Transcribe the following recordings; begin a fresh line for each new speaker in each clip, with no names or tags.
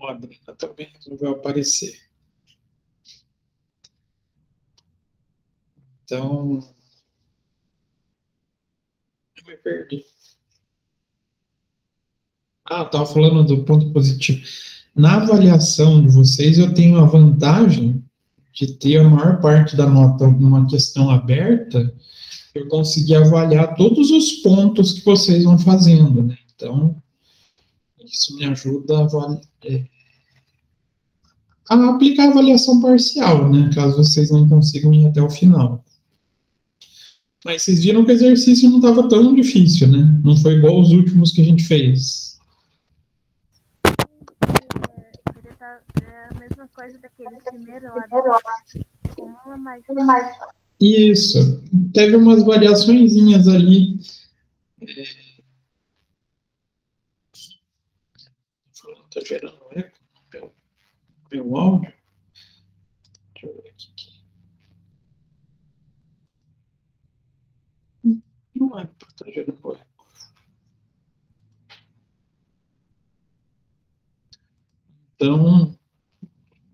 A Bruna também resolveu aparecer. Então, eu me perdi. Estava falando do ponto positivo. Na avaliação de vocês, eu tenho a vantagem de ter a maior parte da nota numa questão aberta, eu consegui avaliar todos os pontos que vocês vão fazendo, né? Então, isso me ajuda a aplicar a avaliação parcial, né? Caso vocês não consigam ir até o final. Mas vocês viram que o exercício não estava tão difícil, né? Não foi igual os últimos que a gente fez.
É a mesma coisa daquele primeiro lá.
Isso. Teve umas variaçõezinhas ali. Tá gerando eco meu áudio. Deixa eu ver aqui. Não é para estar gerando eco. Então,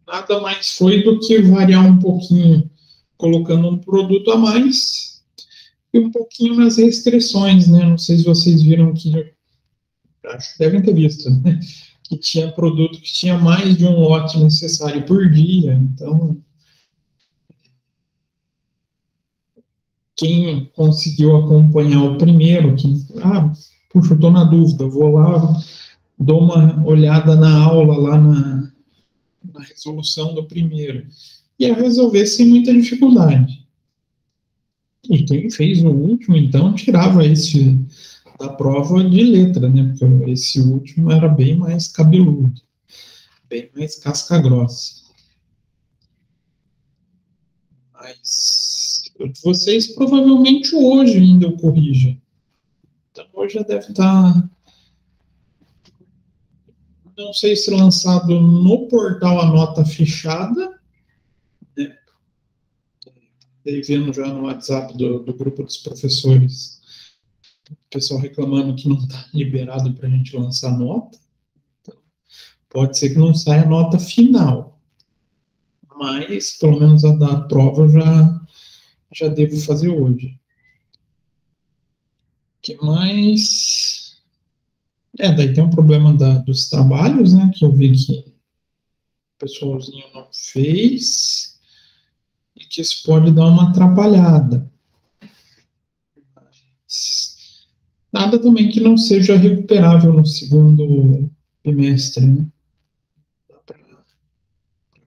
nada mais foi do que variar um pouquinho, colocando um produto a mais e um pouquinho nas restrições, né? Não sei se vocês viram que, acho que devem ter visto, né? Que tinha produto que tinha mais de um lote necessário por dia. Então, quem conseguiu acompanhar o primeiro, puxa, eu estou na dúvida, vou lá, dou uma olhada na aula lá na resolução do primeiro. Ia resolver sem muita dificuldade. E quem fez o último, então, tirava esse da prova de letra, né? Porque esse último era bem mais cabeludo, bem mais casca grossa. Mas vocês provavelmente hoje ainda o corrigem. Então hoje já deve estar, não sei se lançado no portal a nota fechada, né? Vendo já no WhatsApp do grupo dos professores, o pessoal reclamando que não está liberado para a gente lançar nota. Então, pode ser que não saia a nota final, mas pelo menos a da prova já devo fazer hoje. O que mais? Daí tem um problema dos trabalhos, né? Que eu vi que o pessoalzinho não fez e que isso pode dar uma atrapalhada. Mas nada também que não seja recuperável no segundo bimestre, né? Dá para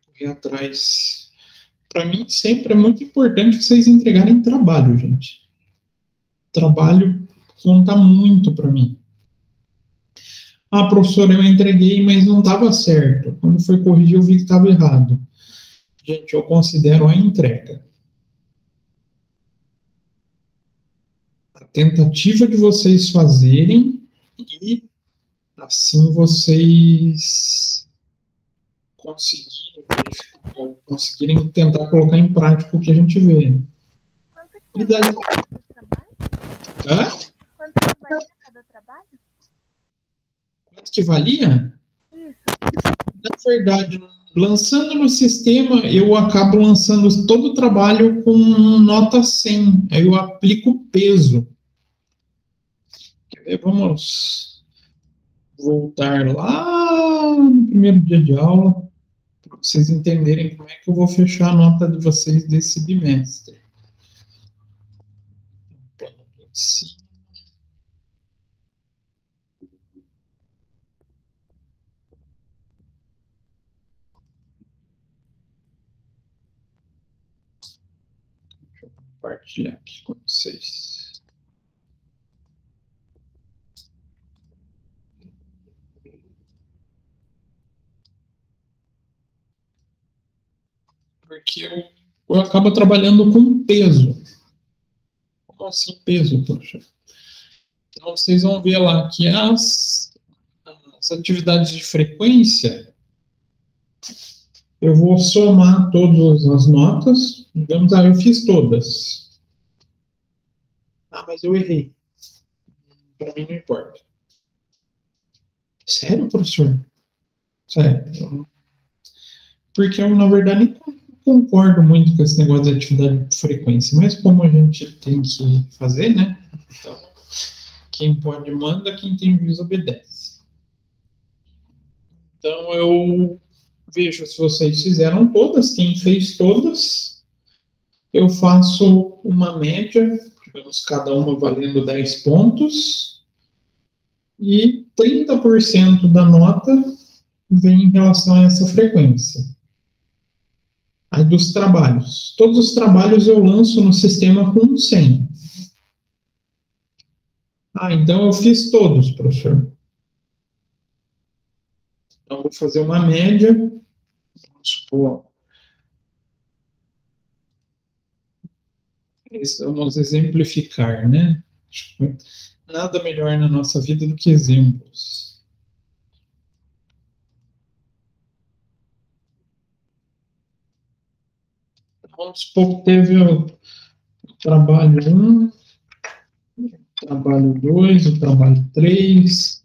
correr atrás. Para mim, sempre é muito importante vocês entregarem trabalho, gente. Trabalho conta muito para mim. Professora, eu entreguei, mas não estava certo. Quando foi corrigir, eu vi que estava errado. Gente, eu considero a entrega. A tentativa de vocês fazerem e assim vocês conseguirem tentar colocar em prática o que a gente vê.
E daí... Quanto que valia cada trabalho?
Quanto que valia?
Isso.
Na verdade, lançando no sistema, eu acabo lançando todo o trabalho com nota 100. Aí eu aplico peso. Vamos voltar lá no primeiro dia de aula, para vocês entenderem como é que eu vou fechar a nota de vocês desse bimestre. Sim. Deixa eu compartilhar aqui com vocês. Porque eu acabo trabalhando com peso. Como assim peso, poxa? Então vocês vão ver lá que as atividades de frequência, eu vou somar todas as notas. Digamos, eu fiz todas. Mas eu errei. Para mim não importa. Sério, professor? Certo. Porque eu, na verdade, nem concordo muito com esse negócio de atividade de frequência, mas como a gente tem que fazer, né? Então, quem pode manda, quem tem juízo obedece. Então, eu vejo se vocês fizeram todas, quem fez todas, eu faço uma média, digamos, cada uma valendo 10 pontos, e 30% da nota vem em relação a essa frequência. Aí dos trabalhos. Todos os trabalhos eu lanço no sistema com 100. Então eu fiz todos, professor. Então vou fazer uma média. Vamos supor. Vamos exemplificar, né? Nada melhor na nossa vida do que exemplos. Vamos supor que teve o trabalho 1, o trabalho 2, o trabalho 3.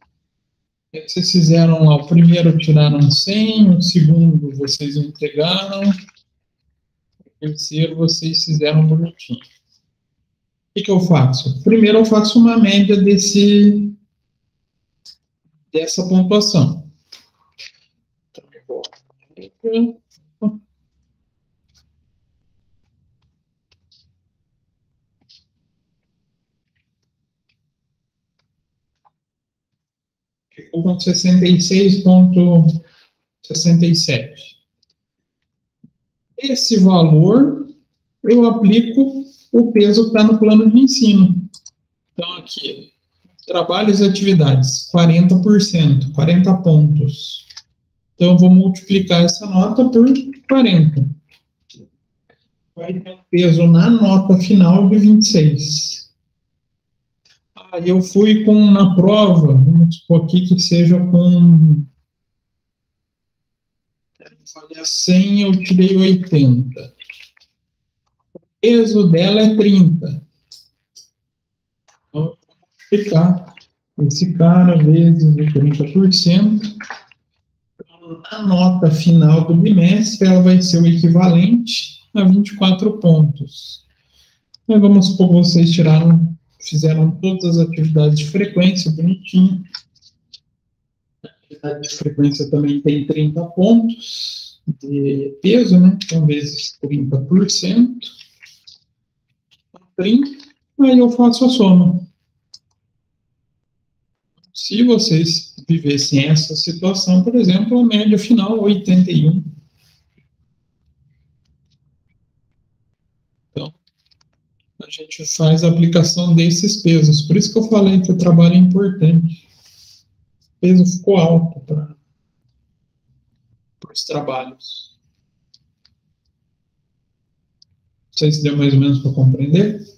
Vocês fizeram lá, o primeiro tiraram 100, o segundo vocês entregaram, o terceiro vocês fizeram bonitinho. O que eu faço? Primeiro eu faço uma média dessa pontuação. Então, eu vou... Ficou com 66,67. Esse valor eu aplico o peso que está no plano de ensino. Então, aqui, trabalhos e atividades, 40%, 40 pontos. Então, eu vou multiplicar essa nota por 40. Vai ter um peso na nota final de 26. Aí eu fui na prova, vamos supor aqui que seja com... Falei 100, eu tirei 80. O peso dela é 30. Então, eu vou multiplicar esse cara vezes o 30%. A nota final do bimestre ela vai ser o equivalente a 24 pontos. Então, vamos supor que vocês fizeram todas as atividades de frequência, bonitinho. A atividade de frequência também tem 30 pontos de peso, né? Então, vezes 30%. 30, aí eu faço a soma. Se vocês vivessem essa situação, por exemplo, a média final 81. Então, a gente faz a aplicação desses pesos. Por isso que eu falei que o trabalho é importante. O peso ficou alto para os trabalhos. Não sei se deu mais ou menos para compreender.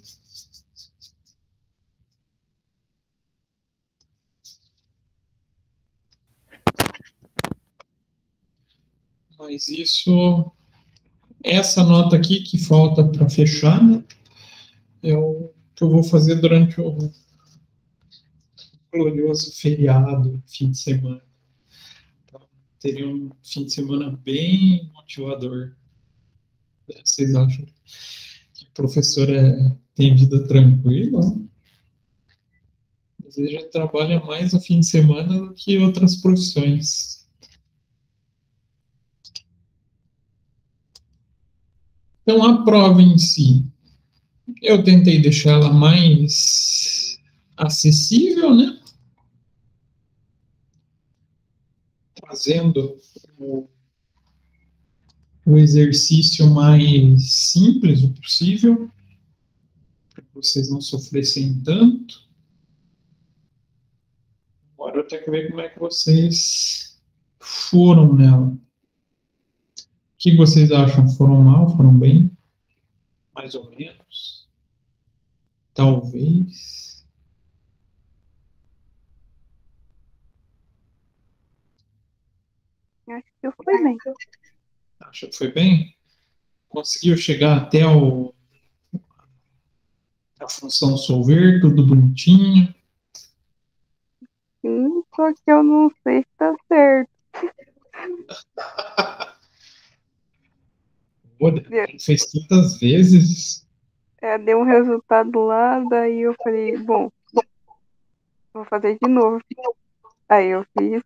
Mas essa nota aqui que falta para fechar, né, é o que eu vou fazer durante o glorioso feriado, fim de semana. Então, teria um fim de semana bem motivador. Vocês acham que o professor tem vida tranquila? Às vezes já trabalha mais no fim de semana do que outras profissões. Então, a prova em si, eu tentei deixar ela mais acessível, né? Fazendo o exercício mais simples o possível, para que vocês não sofressem tanto. Agora eu tenho que ver como é que vocês foram nela. O que vocês acham? Foram mal? Foram bem? Mais ou menos? Talvez.
Acho que eu fui bem.
Acha que foi bem? Conseguiu chegar até a função solver, tudo bonitinho?
Sim, só que eu não sei se tá certo.
Pô, fez tantas vezes.
Deu um resultado lá, daí eu falei, bom, vou fazer de novo. Aí eu fiz,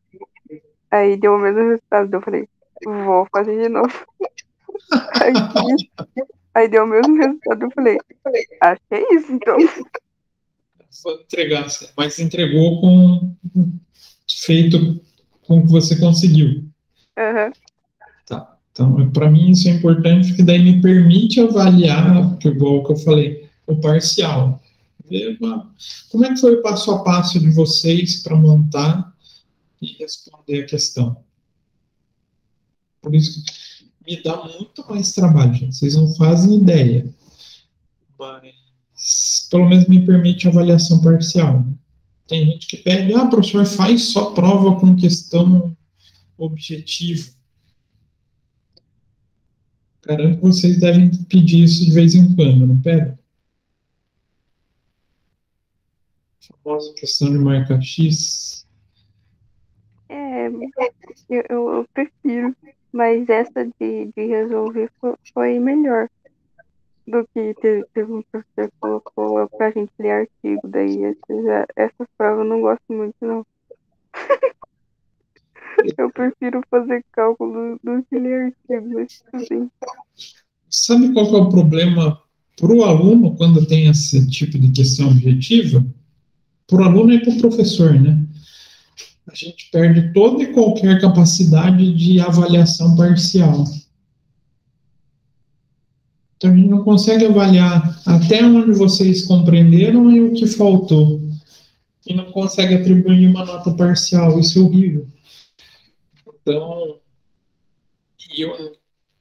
aí deu o mesmo resultado, eu falei, vou fazer de novo. Aí fiz, aí deu o mesmo resultado, eu falei, acho que é isso, então.
Vou entregar, mas entregou com feito com o que você conseguiu.
Uhum.
Tá. Então, para mim isso é importante, porque daí me permite avaliar, igual que eu falei, o parcial. Como é que foi o passo a passo de vocês para montar e responder a questão? Por isso que me dá muito mais trabalho, gente. Vocês não fazem ideia. Mas pelo menos me permite avaliação parcial. Tem gente que pede, professor, faz só prova com questão objetiva. Garanto que vocês devem pedir isso de vez em quando, não pedem? A famosa questão de marca X.
Eu prefiro, mas essa de resolver foi melhor do que teve um professor que colocou pra gente ler artigo, daí essas provas eu não gosto muito, não. Eu prefiro fazer cálculo do que ler artigo, assim.
Sabe qual que é o problema para o aluno quando tem esse tipo de questão objetiva? Para o aluno e para o professor, né? A gente perde toda e qualquer capacidade de avaliação parcial. Então, a gente não consegue avaliar até onde vocês compreenderam e o que faltou. E não consegue atribuir uma nota parcial. Isso é horrível. Então,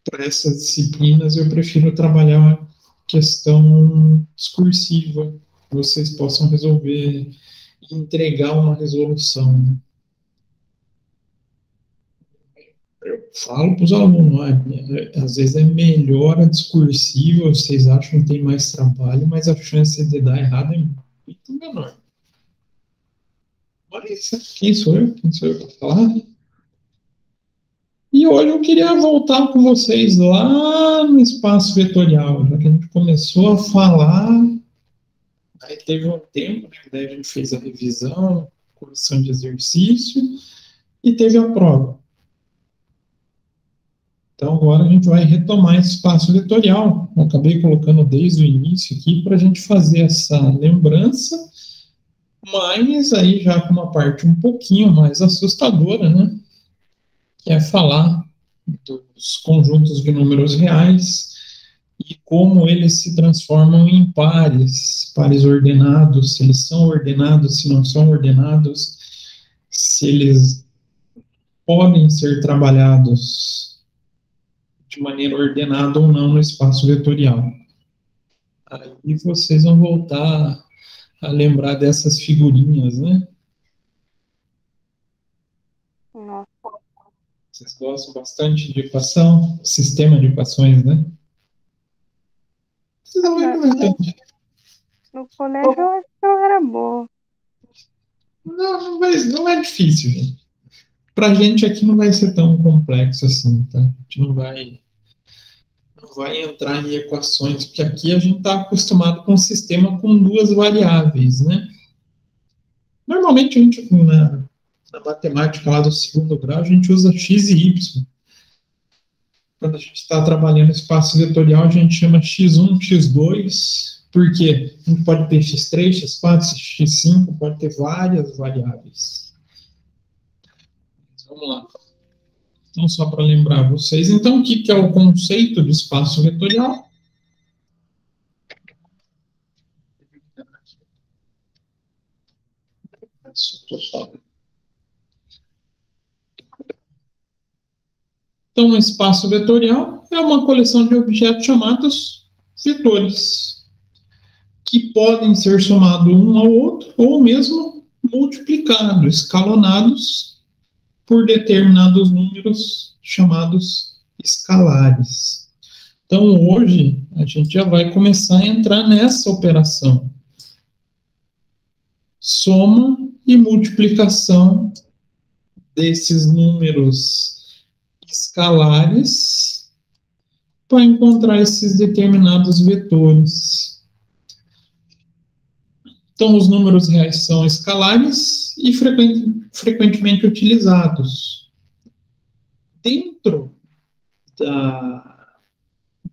para essas disciplinas, eu prefiro trabalhar questão discursiva, que vocês possam resolver e entregar uma resolução. Né? Eu falo para os alunos, às vezes é melhor a discursiva, vocês acham que tem mais trabalho, mas a chance de dar errado é muito menor. Mas quem sou eu? Quem sou eu para falar? E hoje eu queria voltar com vocês lá no espaço vetorial, já que a gente começou a falar, aí teve um tempo, né, daí a gente fez a revisão, correção de exercício, e teve a prova. Então, agora a gente vai retomar esse espaço vetorial. Eu acabei colocando desde o início aqui para a gente fazer essa lembrança, mas aí já com uma parte um pouquinho mais assustadora, né? Que é falar dos conjuntos de números reais e como eles se transformam em pares, pares ordenados, se eles são ordenados, se não são ordenados, se eles podem ser trabalhados de maneira ordenada ou não no espaço vetorial. Aí vocês vão voltar a lembrar dessas figurinhas, né?
Nossa.
Vocês gostam bastante de equação, sistema de equações, né? Vocês não vai comentando.
No colégio eu acho que eu era boa.
Não é difícil, gente. Pra gente aqui não vai ser tão complexo assim, tá? A gente não vai entrar em equações, porque aqui a gente está acostumado com um sistema com duas variáveis, né? Normalmente a gente, na matemática lá do segundo grau, a gente usa x e y. Quando a gente está trabalhando espaço vetorial, a gente chama x1, x2, por quê? A gente pode ter x3, x4, x5, pode ter várias variáveis. Vamos lá. Então, só para lembrar vocês, então, o que é o conceito de espaço vetorial? Então, um espaço vetorial é uma coleção de objetos chamados vetores, que podem ser somados um ao outro ou mesmo multiplicados, escalonados por determinados números chamados escalares. Então, hoje, a gente já vai começar a entrar nessa operação. Soma e multiplicação desses números escalares para encontrar esses determinados vetores. Então, os números reais são escalares e frequentemente utilizados. Dentro da,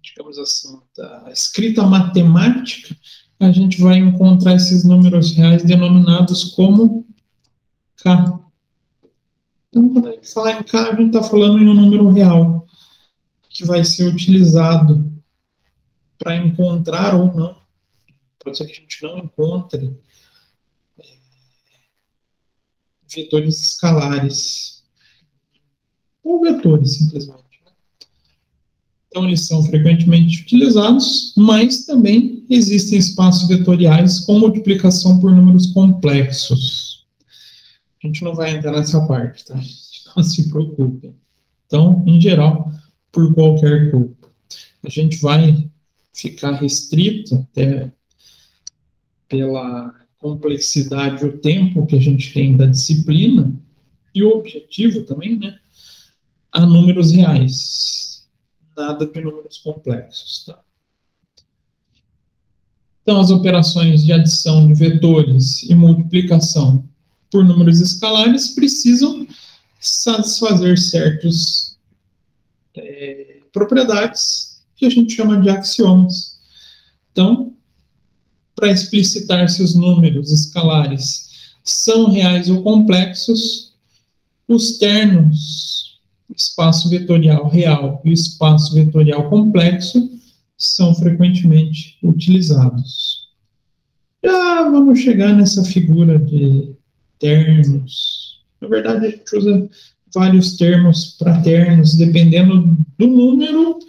digamos assim, da escrita matemática, a gente vai encontrar esses números reais denominados como K. Então, quando a gente fala em K, a gente está falando em um número real, que vai ser utilizado para encontrar ou não. Pode ser que a gente não encontre vetores escalares, ou vetores, simplesmente. Então, eles são frequentemente utilizados, mas também existem espaços vetoriais com multiplicação por números complexos. A gente não vai entrar nessa parte, tá? Não se preocupem. Então, em geral, por qualquer grupo. A gente vai ficar restrito até pela complexidade e o tempo que a gente tem da disciplina e o objetivo também, né? A números reais. Nada de números complexos, tá? Então, as operações de adição de vetores e multiplicação por números escalares precisam satisfazer certas propriedades que a gente chama de axiomas. Então, para explicitar se os números escalares são reais ou complexos, os termos espaço vetorial real e espaço vetorial complexo são frequentemente utilizados. Já vamos chegar nessa figura de termos. Na verdade, a gente usa vários termos para termos, dependendo do número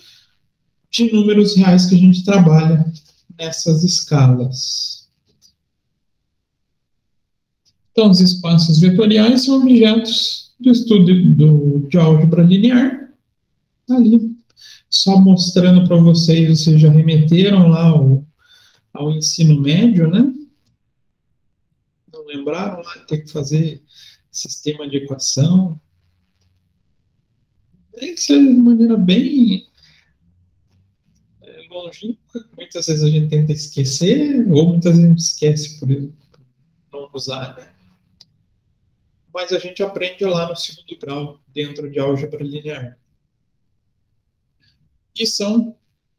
de números reais que a gente trabalha nessas escalas. Então, os espaços vetoriais são objetos do estudo de álgebra linear. Ali, só mostrando para vocês já remeteram lá ao ensino médio, né? Não lembraram lá de ter que fazer sistema de equação? Tem que ser de maneira bem longínqua. Muitas vezes a gente tenta esquecer, ou muitas vezes a gente esquece por não usar, né? Mas a gente aprende lá no segundo grau, dentro de álgebra linear. E são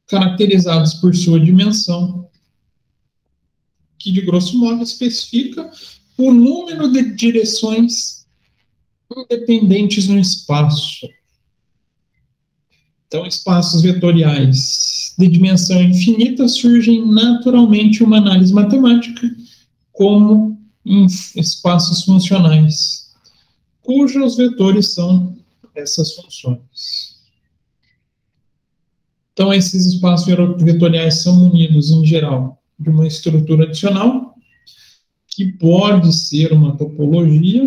caracterizados por sua dimensão, que de grosso modo especifica o número de direções independentes no espaço. Então, espaços vetoriais de dimensão infinita surgem naturalmente em uma análise matemática como em espaços funcionais, cujos vetores são essas funções. Então, esses espaços vetoriais são munidos, em geral, de uma estrutura adicional, que pode ser uma topologia,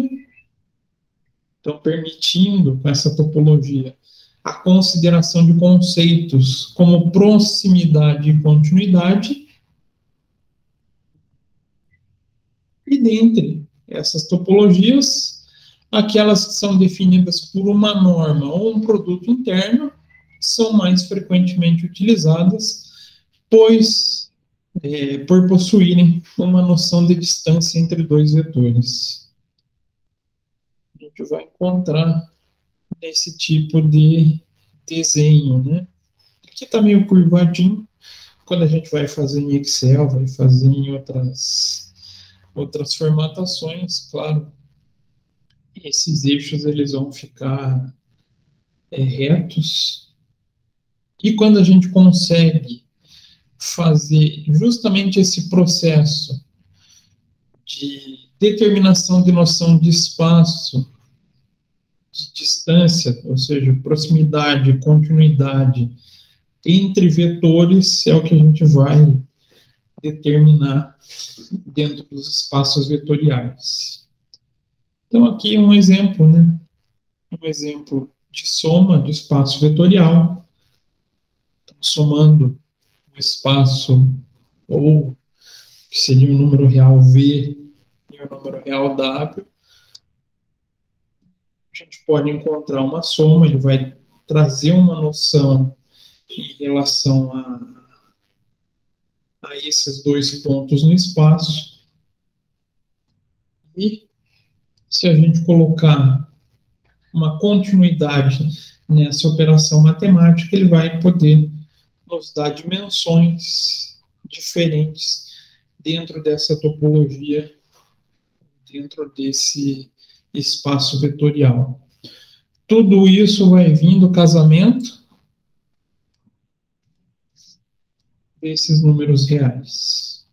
então, permitindo, com essa topologia, a consideração de conceitos como proximidade e continuidade. E dentre essas topologias, aquelas que são definidas por uma norma ou um produto interno são mais frequentemente utilizadas, pois por possuírem uma noção de distância entre dois vetores. A gente vai encontrar nesse tipo de desenho, né? Aqui está meio curvadinho. Quando a gente vai fazer em Excel, vai fazer em outras formatações, claro, esses eixos eles vão ficar retos. E quando a gente consegue fazer justamente esse processo de determinação de noção de espaço, de distância, ou seja, proximidade, continuidade entre vetores, é o que a gente vai determinar dentro dos espaços vetoriais. Então, aqui é um exemplo, né? Um exemplo de soma de espaço vetorial, somando o espaço, ou que seria o número real V e o número real W, a gente pode encontrar uma soma, ele vai trazer uma noção em relação a esses dois pontos no espaço. E se a gente colocar uma continuidade nessa operação matemática, ele vai poder nos dar dimensões diferentes dentro dessa topologia, dentro desse espaço vetorial. Tudo isso vai vir do casamento desses números reais.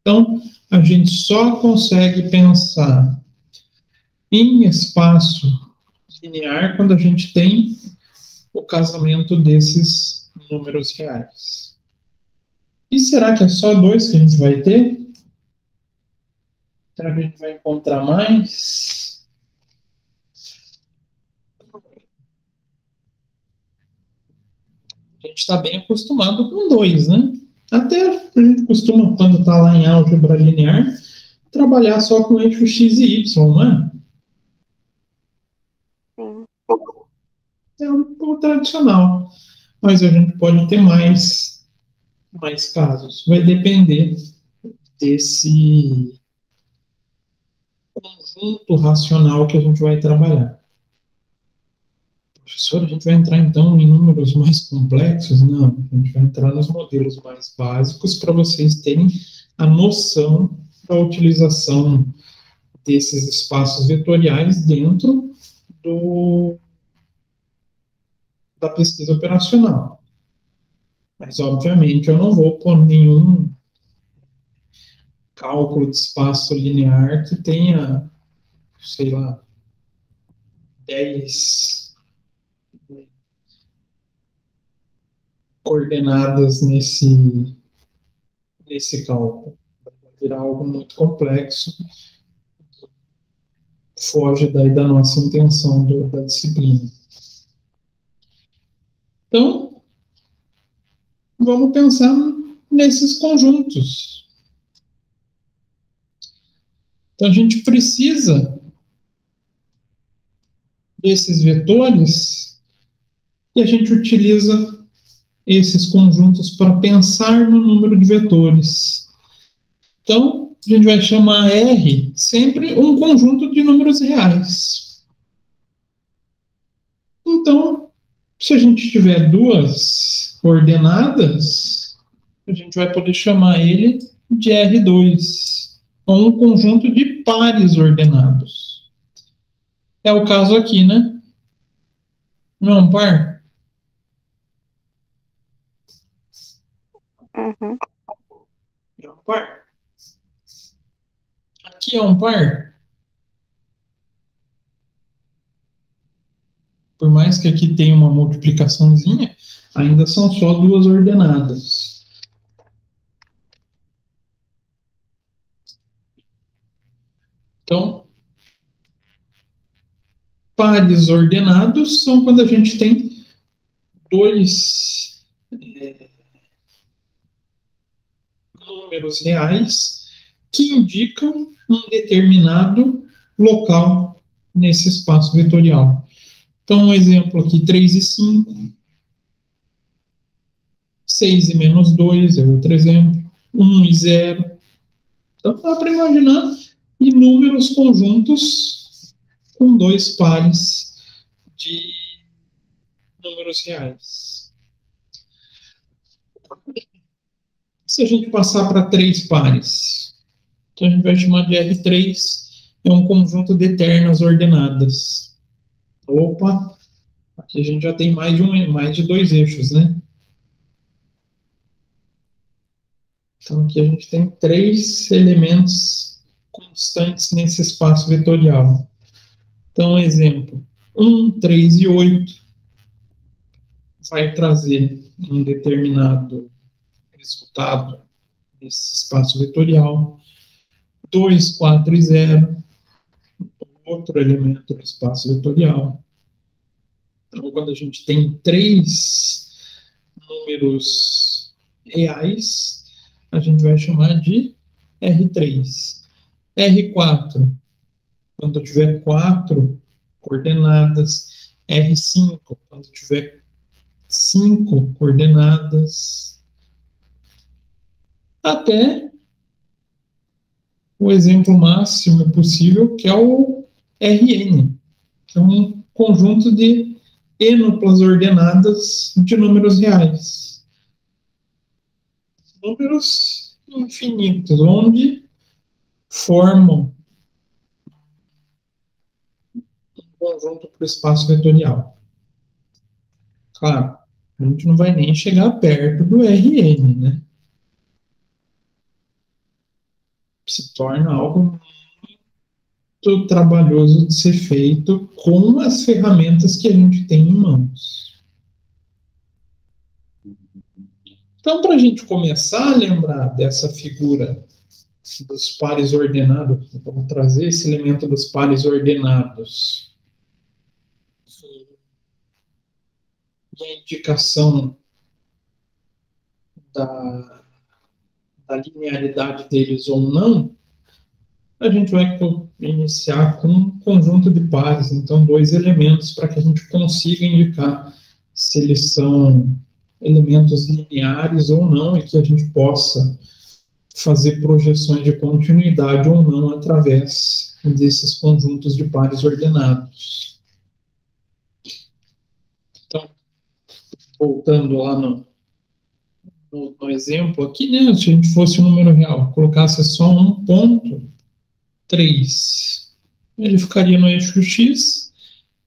Então, a gente só consegue pensar em espaço linear quando a gente tem o casamento desses números reais. E será que é só dois que a gente vai ter? Será que a gente vai encontrar mais? A gente está bem acostumado com dois, né? Até a gente costuma, quando está lá em álgebra linear, trabalhar só com eixo x e y, não é?
Sim.
É um pouco tradicional. Mas a gente pode ter mais casos. Vai depender desse conjunto racional que a gente vai trabalhar. Professor, a gente vai entrar então em números mais complexos? Não, a gente vai entrar nos modelos mais básicos para vocês terem a noção da utilização desses espaços vetoriais dentro da pesquisa operacional. Mas, obviamente, eu não vou pôr nenhum cálculo de espaço linear que tenha, sei lá, 10 coordenadas nesse cálculo. Vai virar algo muito complexo, foge daí da nossa intenção da disciplina. Então, vamos pensar nesses conjuntos. Então, a gente precisa desses vetores e a gente utiliza esses conjuntos para pensar no número de vetores. Então, a gente vai chamar R sempre um conjunto de números reais. Então, se a gente tiver duas coordenadas, a gente vai poder chamar ele de R2, ou um conjunto de pares ordenados. É o caso aqui, né? Não é um par?
Uhum.
É um par. Aqui é um par. Por mais que aqui tenha uma multiplicaçãozinha, ainda são só duas ordenadas. Então, pares ordenados são quando a gente tem dois números reais que indicam um determinado local nesse espaço vetorial. Então, um exemplo aqui, 3 e 5. 6 e menos 2 é outro exemplo. 1 e 0. Então, dá para imaginar inúmeros conjuntos com dois pares de números reais. Se a gente passar para 3 pares, então a gente vai chamar de R3, é um conjunto de ternas ordenadas. Opa, aqui a gente já tem mais de 2 eixos, né? Então aqui a gente tem 3 elementos constantes nesse espaço vetorial. Então, exemplo, 1, 3 e 8 vai trazer um determinado resultado nesse espaço vetorial. 2, 4 e 0, outro elemento do espaço vetorial. Então, quando a gente tem 3 números reais, a gente vai chamar de R3. R4, quando eu tiver 4 coordenadas R5, quando tiver 5 coordenadas, até o exemplo máximo possível, que é o Rn, que é um conjunto de ênuplas ordenadas de números reais. Números infinitos, onde formam um conjunto para o espaço vetorial. Claro, a gente não vai nem chegar perto do Rn, né? Se torna algo muito trabalhoso de ser feito com as ferramentas que a gente tem em mãos. Então, para a gente começar a lembrar dessa figura dos pares ordenados, vamos trazer esse elemento dos pares ordenados e a indicação da linearidade deles ou não, a gente vai iniciar com um conjunto de pares, então 2 elementos, para que a gente consiga indicar se eles são elementos lineares ou não, e que a gente possa fazer projeções de continuidade ou não através desses conjuntos de pares ordenados. Então, voltando lá no exemplo aqui, né, se a gente fosse um número real, colocasse só 1,3, ele ficaria no eixo x,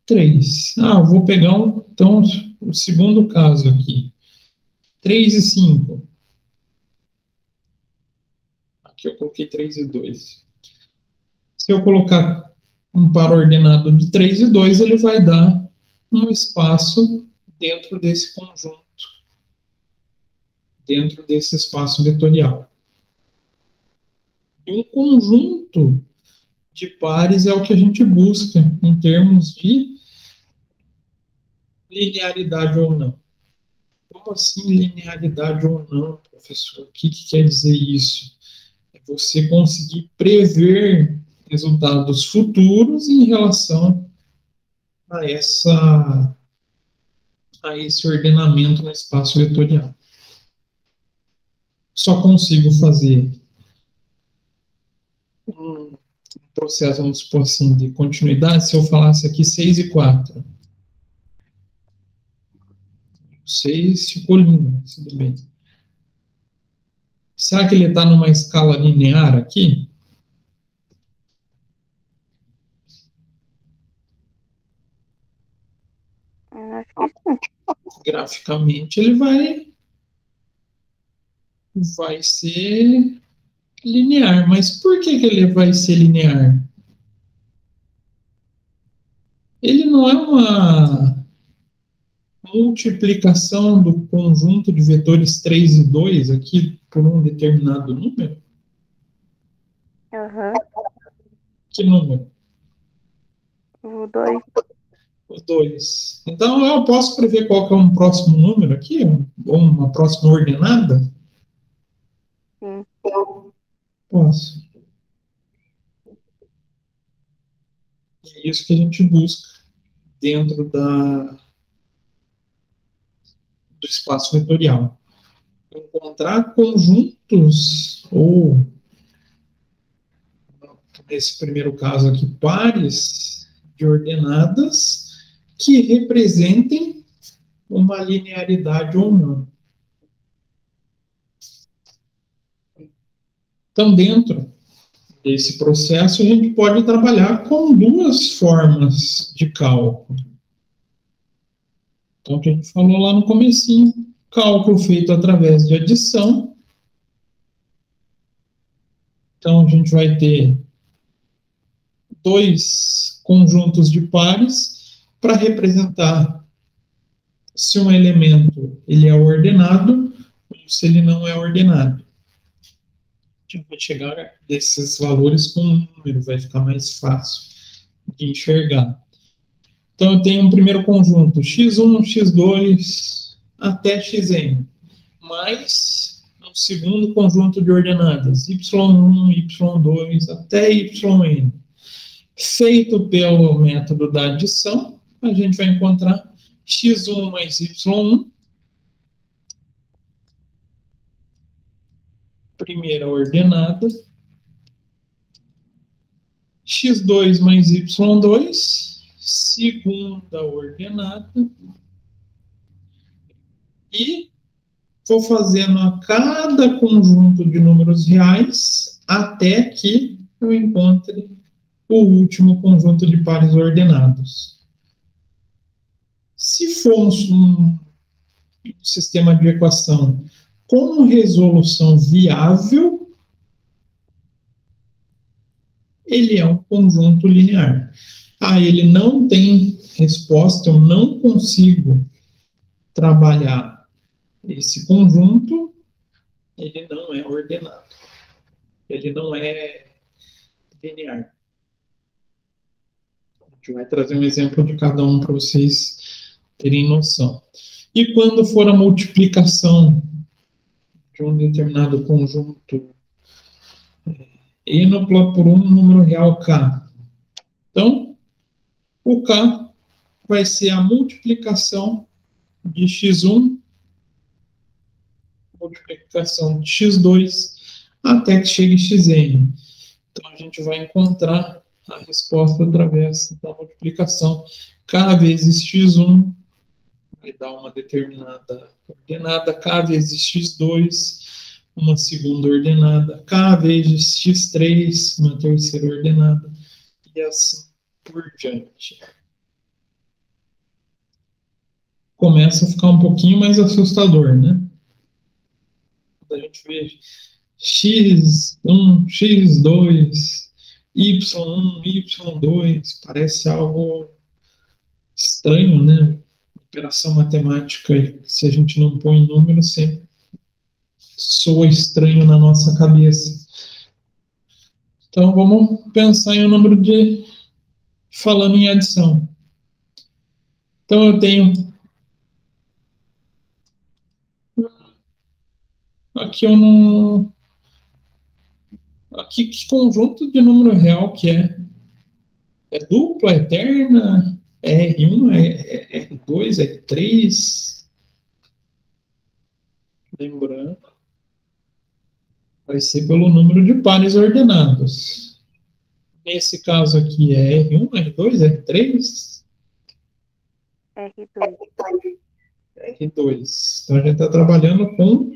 3. Eu vou pegar então, o segundo caso aqui, 3 e 5. Aqui eu coloquei 3 e 2. Se eu colocar um par ordenado de 3 e 2, ele vai dar um espaço dentro desse conjunto, dentro desse espaço vetorial. E um conjunto de pares é o que a gente busca em termos de linearidade ou não. Como assim linearidade ou não, professor? O que quer dizer isso? É você conseguir prever resultados futuros em relação a esse ordenamento no espaço vetorial. Só consigo fazer um processo, vamos supor assim, de continuidade se eu falasse aqui 6 e 4. 6 ficou lindo, tudo bem. Será que ele está numa escala linear aqui? Graficamente ele vai ser linear. Mas por que ele vai ser linear? Ele não é uma multiplicação do conjunto de vetores 3 e 2 aqui por um determinado número?
Uhum.
Que número?
O 2.
O 2. Então eu posso prever qual que é um próximo número aqui? Ou uma próxima ordenada?
Sim.
Posso. É isso que a gente busca dentro do espaço vetorial. Encontrar conjuntos, ou, nesse primeiro caso aqui, pares de ordenadas que representem uma linearidade ou não. Então, dentro desse processo, a gente pode trabalhar com 2 formas de cálculo. Então, o que a gente falou lá no comecinho, cálculo feito através de adição. Então, a gente vai ter 2 conjuntos de pares para representar se um elemento ele é ordenado ou se ele não é ordenado. A gente vai chegar desses valores com um número, vai ficar mais fácil de enxergar. Então, eu tenho um primeiro conjunto, x1, x2, até xn, mais um segundo conjunto de ordenadas, y1, y2, até yn, feito pelo método da adição, a gente vai encontrar x1 mais y1, primeira ordenada, x2 mais y2, segunda ordenada, e vou fazendo a cada conjunto de números reais até que eu encontre o último conjunto de pares ordenados. Se for um sistema de equação com resolução viável, ele é um conjunto linear. Ele não tem resposta, eu não consigo trabalhar esse conjunto, ele não é ordenado. Ele não é linear. A gente vai trazer um exemplo de cada um para vocês terem noção. E quando for a multiplicação de um determinado conjunto ênupla por um número real k. Então, o k vai ser a multiplicação de x1, multiplicação de x2, até que chegue xn. Então, a gente vai encontrar a resposta através da multiplicação. K vezes x1 vai dar uma determinada ordenada, k vezes x2, uma segunda ordenada, k vezes x3, uma terceira ordenada, e assim por diante. Começa a ficar um pouquinho mais assustador, né? Quando a gente vê x1, x2, y1, y2, parece algo estranho, né? Operação matemática, se a gente não põe número, sempre soa estranho na nossa cabeça. Então, vamos pensar em um número de... falando em adição. Então, eu tenho... aqui eu não... aqui, que conjunto de número real que é? É dupla, é terna, é R1, é R2, é R3. Lembrando, vai ser pelo número de pares ordenados. Nesse caso aqui é R1, R2, R3?
R2.
R2. Então a gente está trabalhando com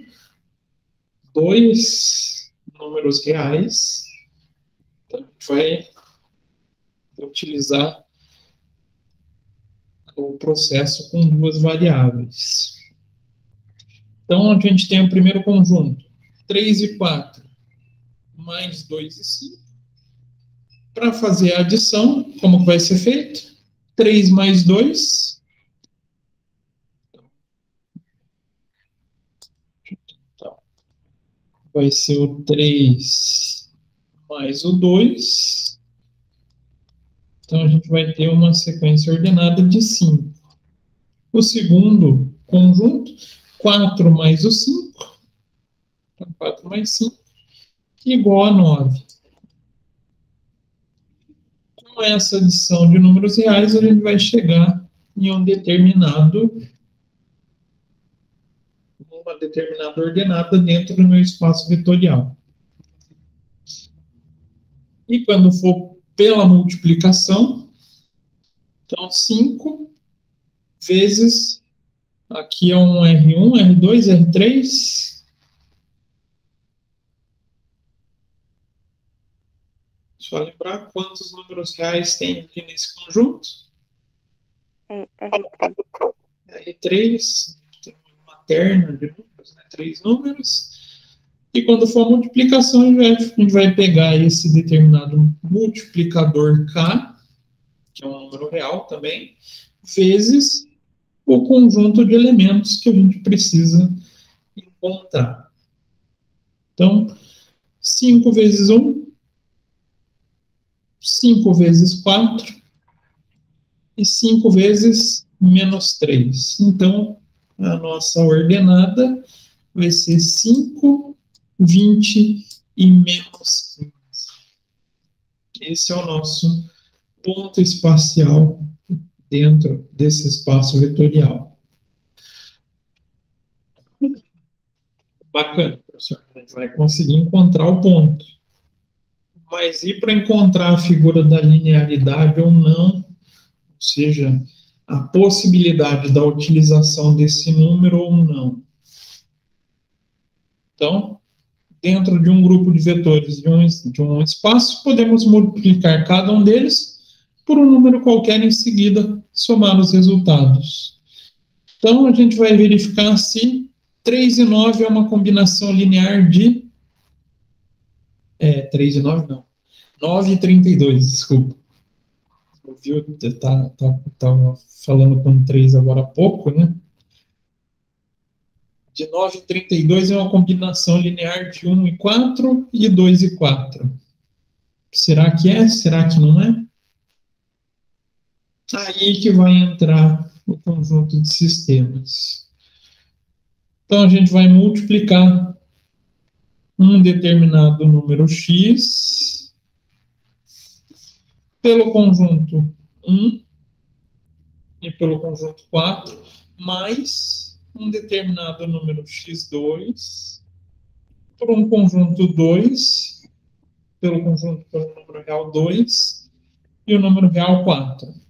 dois números reais. Então a gente vai utilizar o processo com duas variáveis. Então a gente tem o primeiro conjunto, 3 e 4, mais 2 e 5. Para fazer a adição, como que vai ser feito? 3 mais 2. Vai ser o 3 mais o 2. Então, a gente vai ter uma sequência ordenada de 5. O segundo conjunto, 4 mais o 5. Então, 4 mais 5, igual a 9. Com essa adição de números reais, a gente vai chegar em uma determinada ordenada dentro do meu espaço vetorial. E quando for pela multiplicação, então 5 vezes, aqui é um R1, R2, R3. Só lembrar quantos números reais tem aqui nesse conjunto.
R3.
R3, tem uma terna de números, né? 3 números. E quando for a multiplicação, a gente vai pegar esse determinado multiplicador K, que é um número real também, vezes o conjunto de elementos que a gente precisa encontrar. Então, 5 vezes 1, 5 vezes 4 e 5 vezes menos 3. Então, a nossa ordenada vai ser 5, 20 e menos 15. Esse é o nosso ponto espacial dentro desse espaço vetorial. Bacana, professor. A gente vai conseguir encontrar o ponto. Mas e para encontrar a figura da linearidade ou não, ou seja, a possibilidade da utilização desse número ou não? Então, dentro de um grupo de vetores de um espaço, podemos multiplicar cada um deles por um número qualquer, em seguida somar os resultados. Então, a gente vai verificar se 3 e 9 é uma combinação linear de... 3 e 9 não. 9 e 32, desculpa. Ouviu? Estava falando com 3 agora há pouco, né? De 9 e 32 é uma combinação linear de 1 e 4 e 2 e 4. Será que é? Será que não é? Aí que vai entrar o conjunto de sistemas. Então, a gente vai multiplicar um determinado número x pelo conjunto 1 e pelo conjunto 4, mais um determinado número x2 por um conjunto 2, pelo número real 2 e o número real 4.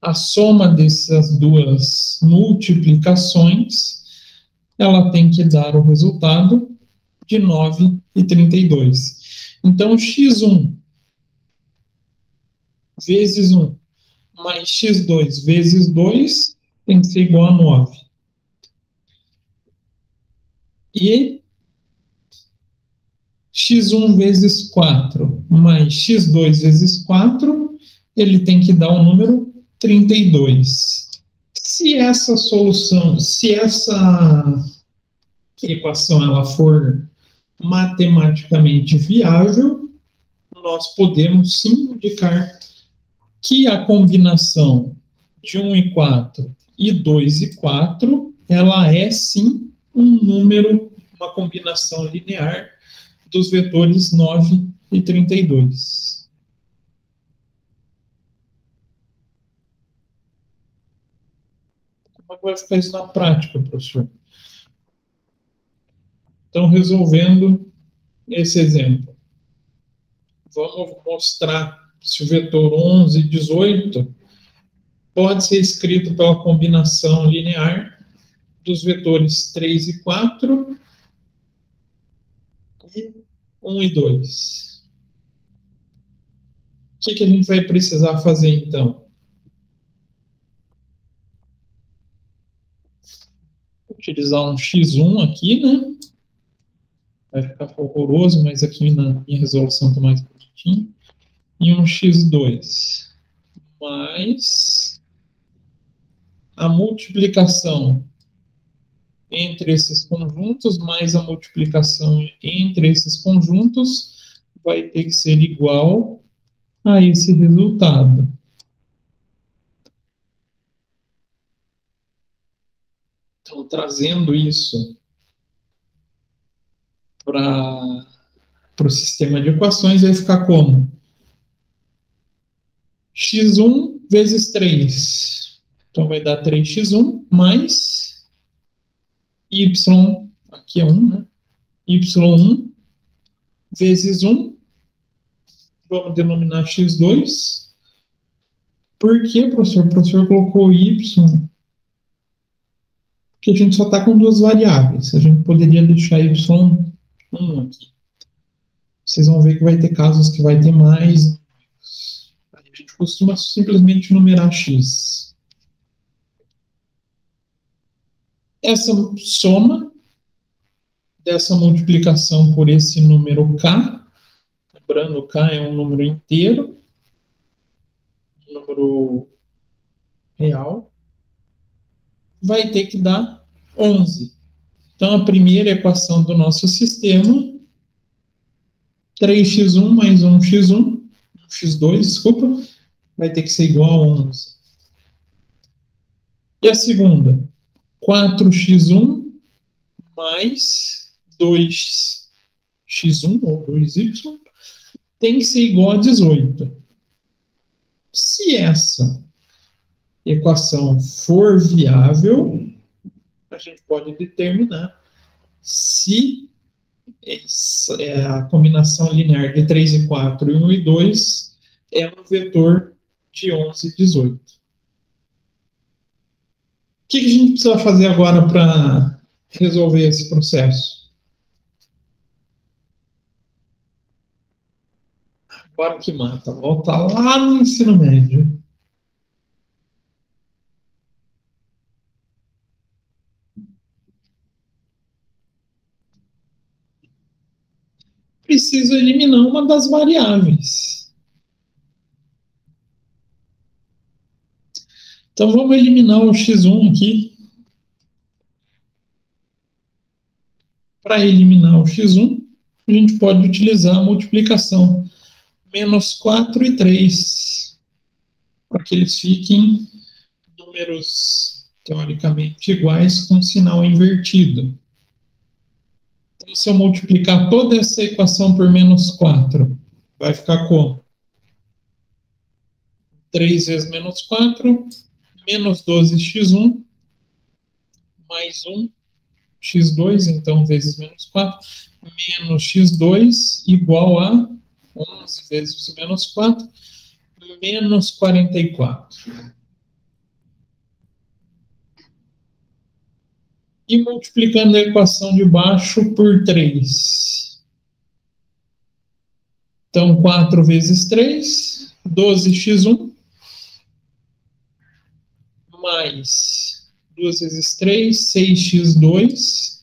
A soma dessas duas multiplicações, ela tem que dar o resultado de 9 e 32. Então, x1 vezes 1 mais x2 vezes 2 tem que ser igual a 9. E x1 vezes 4 mais x2 vezes 4, ele tem que dar o número 32. Se essa solução, se essa equação ela for matematicamente viável, nós podemos sim indicar que a combinação de 1 e 4 e 2 e 4, ela é sim um número, uma combinação linear dos vetores 9 e 32. Como é que vai ficar isso na prática, professor? Então, resolvendo esse exemplo, vamos mostrar se o vetor 11 e 18 pode ser escrito pela combinação linear dos vetores 3 e 4 e 1 e 2. O que a gente vai precisar fazer, então? Utilizar um x1 aqui, né? Vai ficar horroroso, mas aqui na minha resolução está mais bonitinho. E um x2 mais a multiplicação entre esses conjuntos, mais a multiplicação entre esses conjuntos, vai ter que ser igual a esse resultado. Então, trazendo isso para o sistema de equações, vai ficar como? x1 vezes 3. Então, vai dar 3x1 mais y, aqui é 1, né? y1 vezes 1. Vamos denominar x2. Por que, professor? O professor colocou y? Porque a gente só está com duas variáveis. A gente poderia deixar y1 aqui. Vocês vão ver que vai ter casos que vai ter mais. A gente costuma simplesmente numerar x. Essa soma dessa multiplicação por esse número k, lembrando, k é um número inteiro, um número real, vai ter que dar 11. Então, a primeira equação do nosso sistema, 3x1 mais 1x1, x2, desculpa, vai ter que ser igual a 11. E a segunda, 4x1 mais 2x1, ou 2y, tem que ser igual a 18. Se essa equação for viável, a gente pode determinar se a combinação linear de 3 e 4 e 1 e 2 é um vetor de 11 e 18. O que a gente precisa fazer agora para resolver esse processo? Agora que mata, volta lá no ensino médio. Preciso eliminar uma das variáveis. Então, vamos eliminar o x1 aqui. Para eliminar o x1, a gente pode utilizar a multiplicação. Menos 4 e 3. Para que eles fiquem números teoricamente iguais com sinal invertido. Então, se eu multiplicar toda essa equação por menos 4, vai ficar como? 3 vezes menos 4, menos 12x1, mais 1, x2, então, vezes menos 4, menos x2, igual a 11 vezes menos 4, menos 44. E multiplicando a equação de baixo por 3. Então, 4 vezes 3, 12x1, mais 2 vezes 3, 6x2,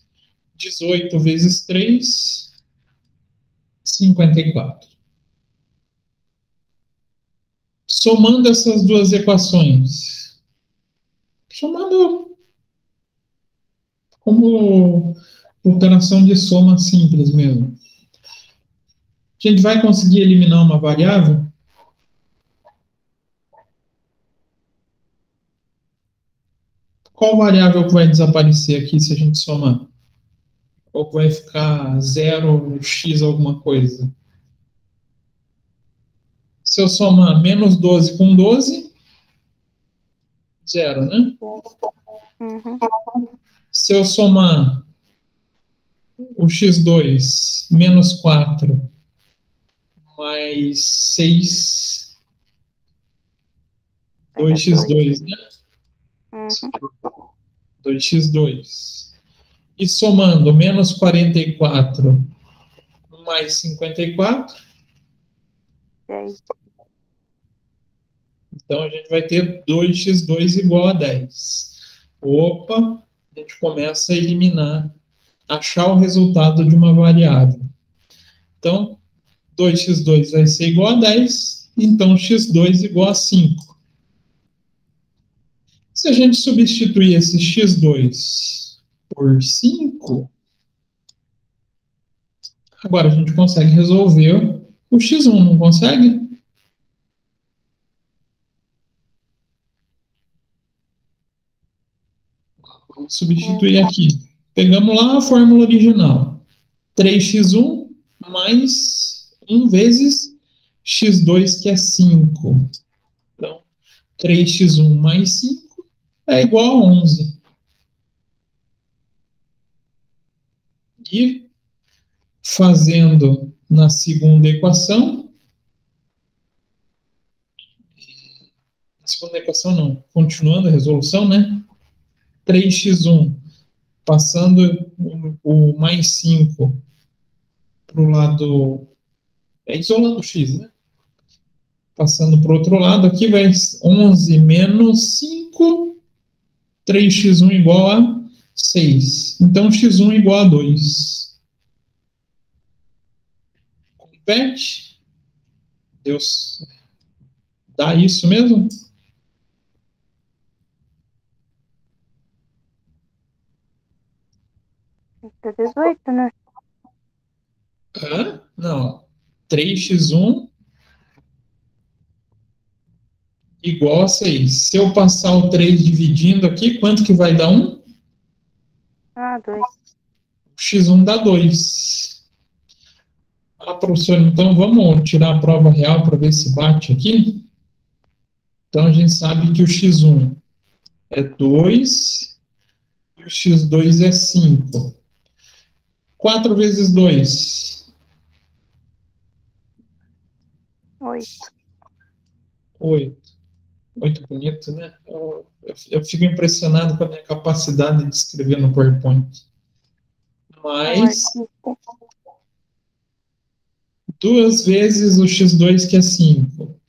18 vezes 3, 54. Somando essas duas equações, somando como operação de soma simples mesmo, a gente vai conseguir eliminar uma variável? Qual variável que vai desaparecer aqui se a gente somar? Ou vai ficar 0x alguma coisa? Se eu somar menos 12 com 12, 0, né?
Uhum.
Se eu somar o x2 menos 4 mais 6, 2x2, né?
Uhum.
2x2. E somando menos 44 mais 54,
10.
então a gente vai ter 2x2 igual a 10. Opa, a gente começa a eliminar, achar o resultado de uma variável. Então, 2x2 vai ser igual a 10, então x2 igual a 5. Se a gente substituir esse x2 por 5, agora a gente consegue resolver o x1, não consegue? Vamos substituir aqui. Pegamos lá a fórmula original. 3x1 mais 1 vezes x2, que é 5. Então, 3x1 mais 5 é igual a 11. E fazendo na segunda equação, não, continuando a resolução, né? 3x1 passando o mais 5 para o lado, isolando o x, né? Passando para o outro lado, aqui vai 11 menos 5, 3x1 igual a 6. Então, x1 igual a 2. Compete. Deus dá isso mesmo?
Tá 18, né?
Hã? Não. 3x1 igual a 6. Se eu passar o 3 dividindo aqui, quanto que vai dar 1?
Ah, 2.
X1 dá 2. Ah, professor, então vamos tirar a prova real para ver se bate aqui? Então, a gente sabe que o x1 é 2 e o x2 é 5. 4 vezes 2.
8.
8. 8 bonito, né? Eu fico impressionado com a minha capacidade de escrever no PowerPoint. Mais 2 vezes o x2, que é 5.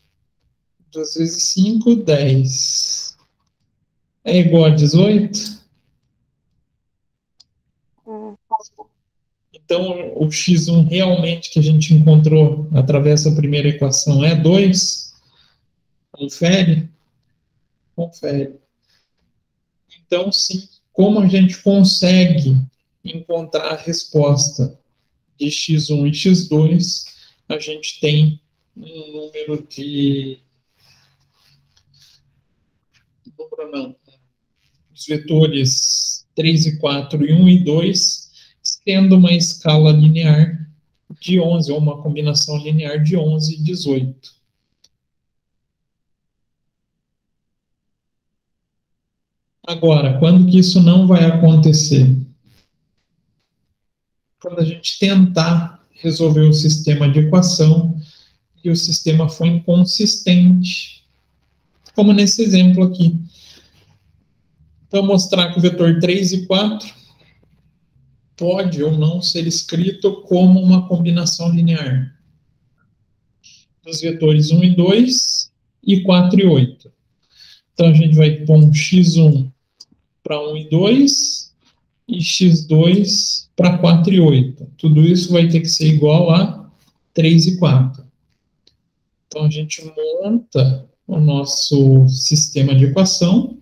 2 vezes 5, 10. É igual a 18? Então, o x1 realmente que a gente encontrou através da primeira equação é 2? Confere? Confere. Então, sim, como a gente consegue encontrar a resposta de x1 e x2, a gente tem um número de... os vetores 3 e 4 e 1 e 2, tendo uma escala linear de 11, ou uma combinação linear de 11 e 18. Agora, quando que isso não vai acontecer? Quando a gente tentar resolver o sistema de equação e o sistema for inconsistente, como nesse exemplo aqui. Então, mostrar que o vetor 3 e 4 pode ou não ser escrito como uma combinação linear dos vetores 1 e 2 e 4 e 8. Então, a gente vai pôr um x1 para 1 e 2 e x2 para 4 e 8. Tudo isso vai ter que ser igual a 3 e 4. Então, a gente monta o nosso sistema de equação.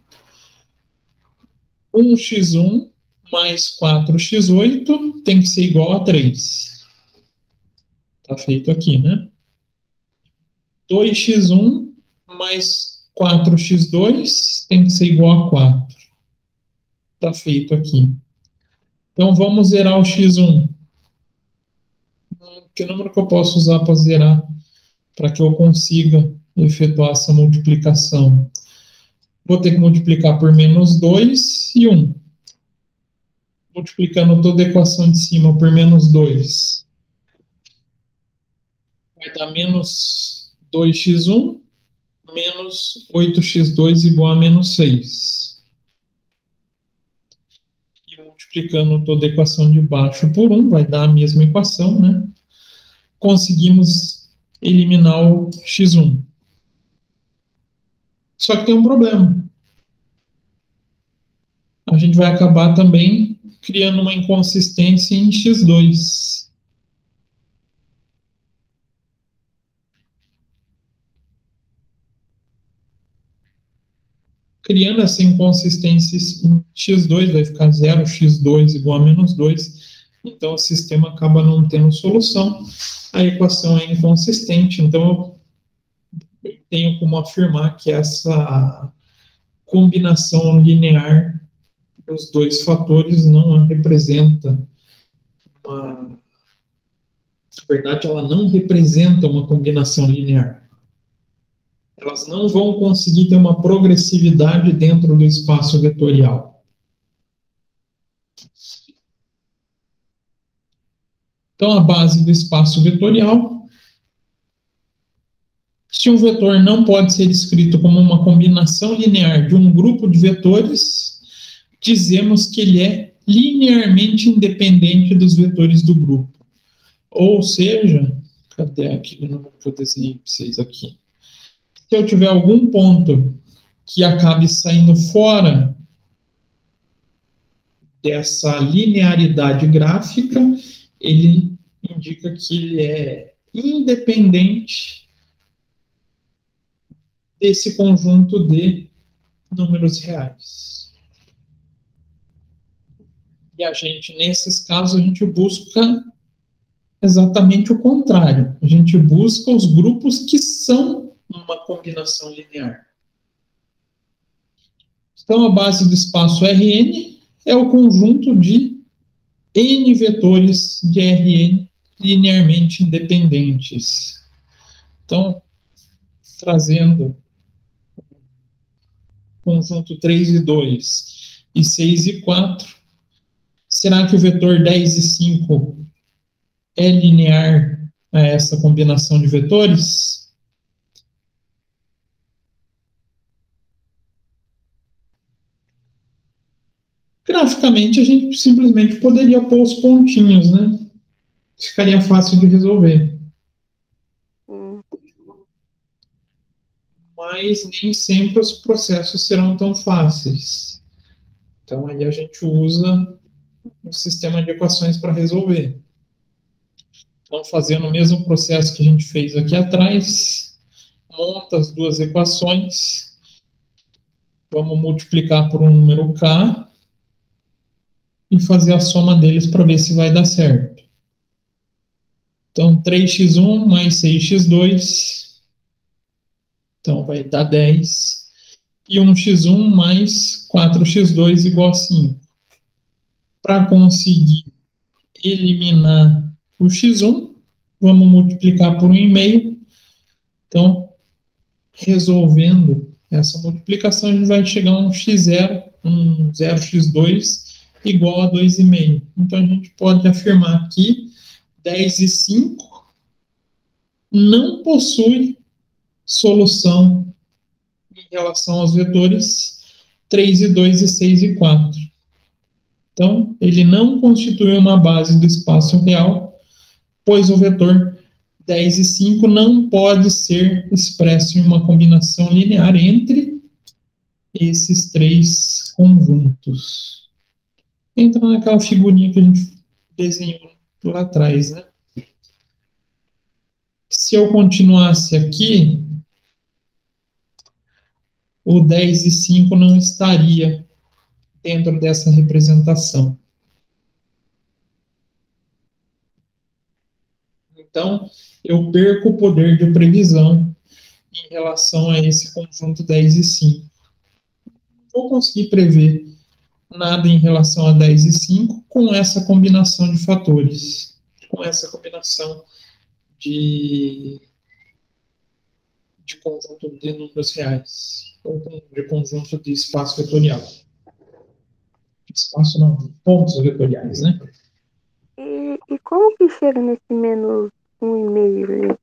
1x1 mais 4x8 tem que ser igual a 3. Está feito aqui, né? 2x1 mais 4x2 tem que ser igual a 4. Está feito aqui. Então, vamos zerar o x1. Que número que eu posso usar para zerar? Para que eu consiga efetuar essa multiplicação. Vou ter que multiplicar por menos 2 e 1. Multiplicando toda a equação de cima por menos 2. Vai dar menos 2x1 menos 8x2 igual a menos 6. E multiplicando toda a equação de baixo por 1, vai dar a mesma equação, né? Conseguimos eliminar o x1. Só que tem um problema. A gente vai acabar também criando uma inconsistência em x2. Criando essa inconsistência em x2, vai ficar 0, x2 igual a menos 2. Então, o sistema acaba não tendo solução. A equação é inconsistente. Então, eu tenho como afirmar que essa combinação linear dos dois fatores não representa uma... Na verdade, ela não representa uma combinação linear. Elas não vão conseguir ter uma progressividade dentro do espaço vetorial. Então, a base do espaço vetorial, se um vetor não pode ser escrito como uma combinação linear de um grupo de vetores, dizemos que ele é linearmente independente dos vetores do grupo. Ou seja, cadê aquele número que eu desenhei para vocês aqui? Se eu tiver algum ponto que acabe saindo fora dessa linearidade gráfica, ele indica que ele é independente desse conjunto de números reais. E a gente, nesses casos, a gente busca exatamente o contrário. A gente busca os grupos que são uma combinação linear. Então, a base do espaço Rn é o conjunto de n vetores de Rn linearmente independentes. Então, trazendo conjunto 3 e 2 e 6 e 4, será que o vetor 10 e 5 é linear a essa combinação de vetores? Graficamente, a gente simplesmente poderia pôr os pontinhos, né? Ficaria fácil de resolver. Mas nem sempre os processos serão tão fáceis. Então, aí a gente usa um sistema de equações para resolver. Então, fazendo o mesmo processo que a gente fez aqui atrás, monta as duas equações, vamos multiplicar por um número k e fazer a soma deles para ver se vai dar certo. Então, 3x1 mais 6x2, então vai dar 10, e 1x1 mais 4x2 igual a 5. Para conseguir eliminar o x1, vamos multiplicar por 1,5. Então, resolvendo essa multiplicação, a gente vai chegar a um x0, um 0x2 igual a 2,5. Então, a gente pode afirmar que 10 e 5 não possui solução em relação aos vetores 3 e 2 e 6 e 4. Então, ele não constitui uma base do espaço real, pois o vetor 10 e 5 não pode ser expresso em uma combinação linear entre esses três conjuntos. Entra naquela figurinha que a gente desenhou lá atrás, né? Se eu continuasse aqui, o 10 e 5 não estaria dentro dessa representação. Então, eu perco o poder de previsão em relação a esse conjunto 10 e 5. Não vou conseguir prever nada em relação a 10 e 5 com essa combinação de fatores, com essa combinação de conjunto de números reais, ou de conjunto de espaço vetorial. Espaço não, pontos vetoriais, né?
E como que chega nesse menos 1,5?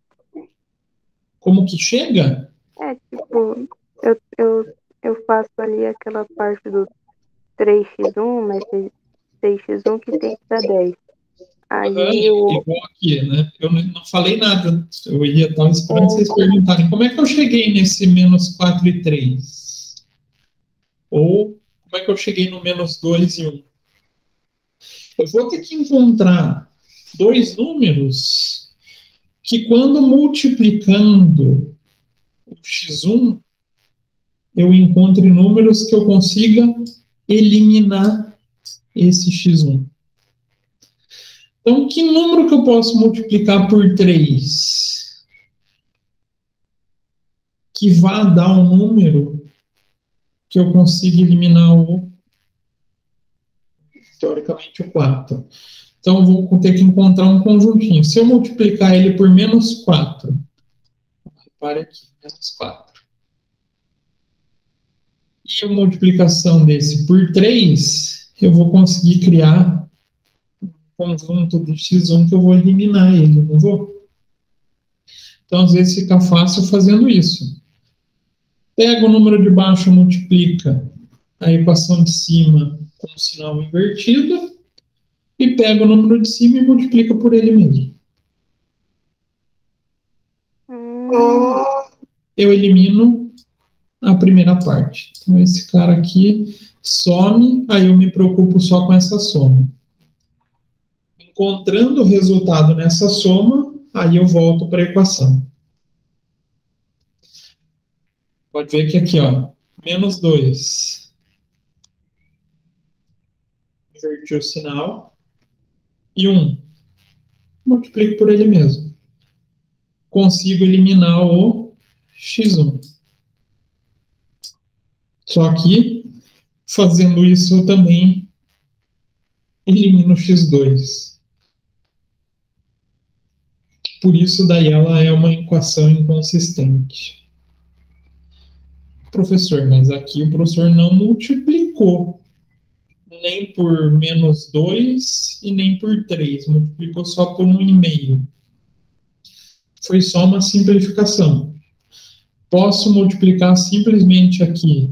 Como que chega?
Tipo, eu faço ali aquela parte do 3x1 mais 6x1 que tem que dar 10. Aí
igual aqui, né? Eu não falei nada. Eu estava esperando vocês perguntarem como é que eu cheguei nesse menos 4 e 3? Ou como é que eu cheguei no menos 2 e 1? Eu vou ter que encontrar dois números que, quando multiplicando o x1, eu encontre números que eu consiga eliminar esse x1. Então, que número que eu posso multiplicar por 3 que vá dar um número que eu consiga eliminar teoricamente, o 4. Então, eu vou ter que encontrar um conjuntinho. Se eu multiplicar ele por menos 4, repare aqui, menos 4. E a multiplicação desse por 3, eu vou conseguir criar conjunto de x1 que eu vou eliminar ele, não vou? Então, às vezes fica fácil fazendo isso. Pega o número de baixo, multiplica a equação de cima com o sinal invertido e pega o número de cima e multiplica por ele mesmo. Eu elimino a primeira parte. Então, esse cara aqui some, aí eu me preocupo só com essa soma. Encontrando o resultado nessa soma, aí eu volto para a equação. Pode ver que aqui, ó, menos 2. Inverti o sinal. E 1. Multiplico por ele mesmo. Consigo eliminar o x1. Só que, fazendo isso, eu também elimino o x2. Por isso, daí ela é uma equação inconsistente. Professor, mas aqui o professor não multiplicou nem por menos 2 e nem por 3, multiplicou só por 1,5. Foi só uma simplificação. Posso multiplicar simplesmente aqui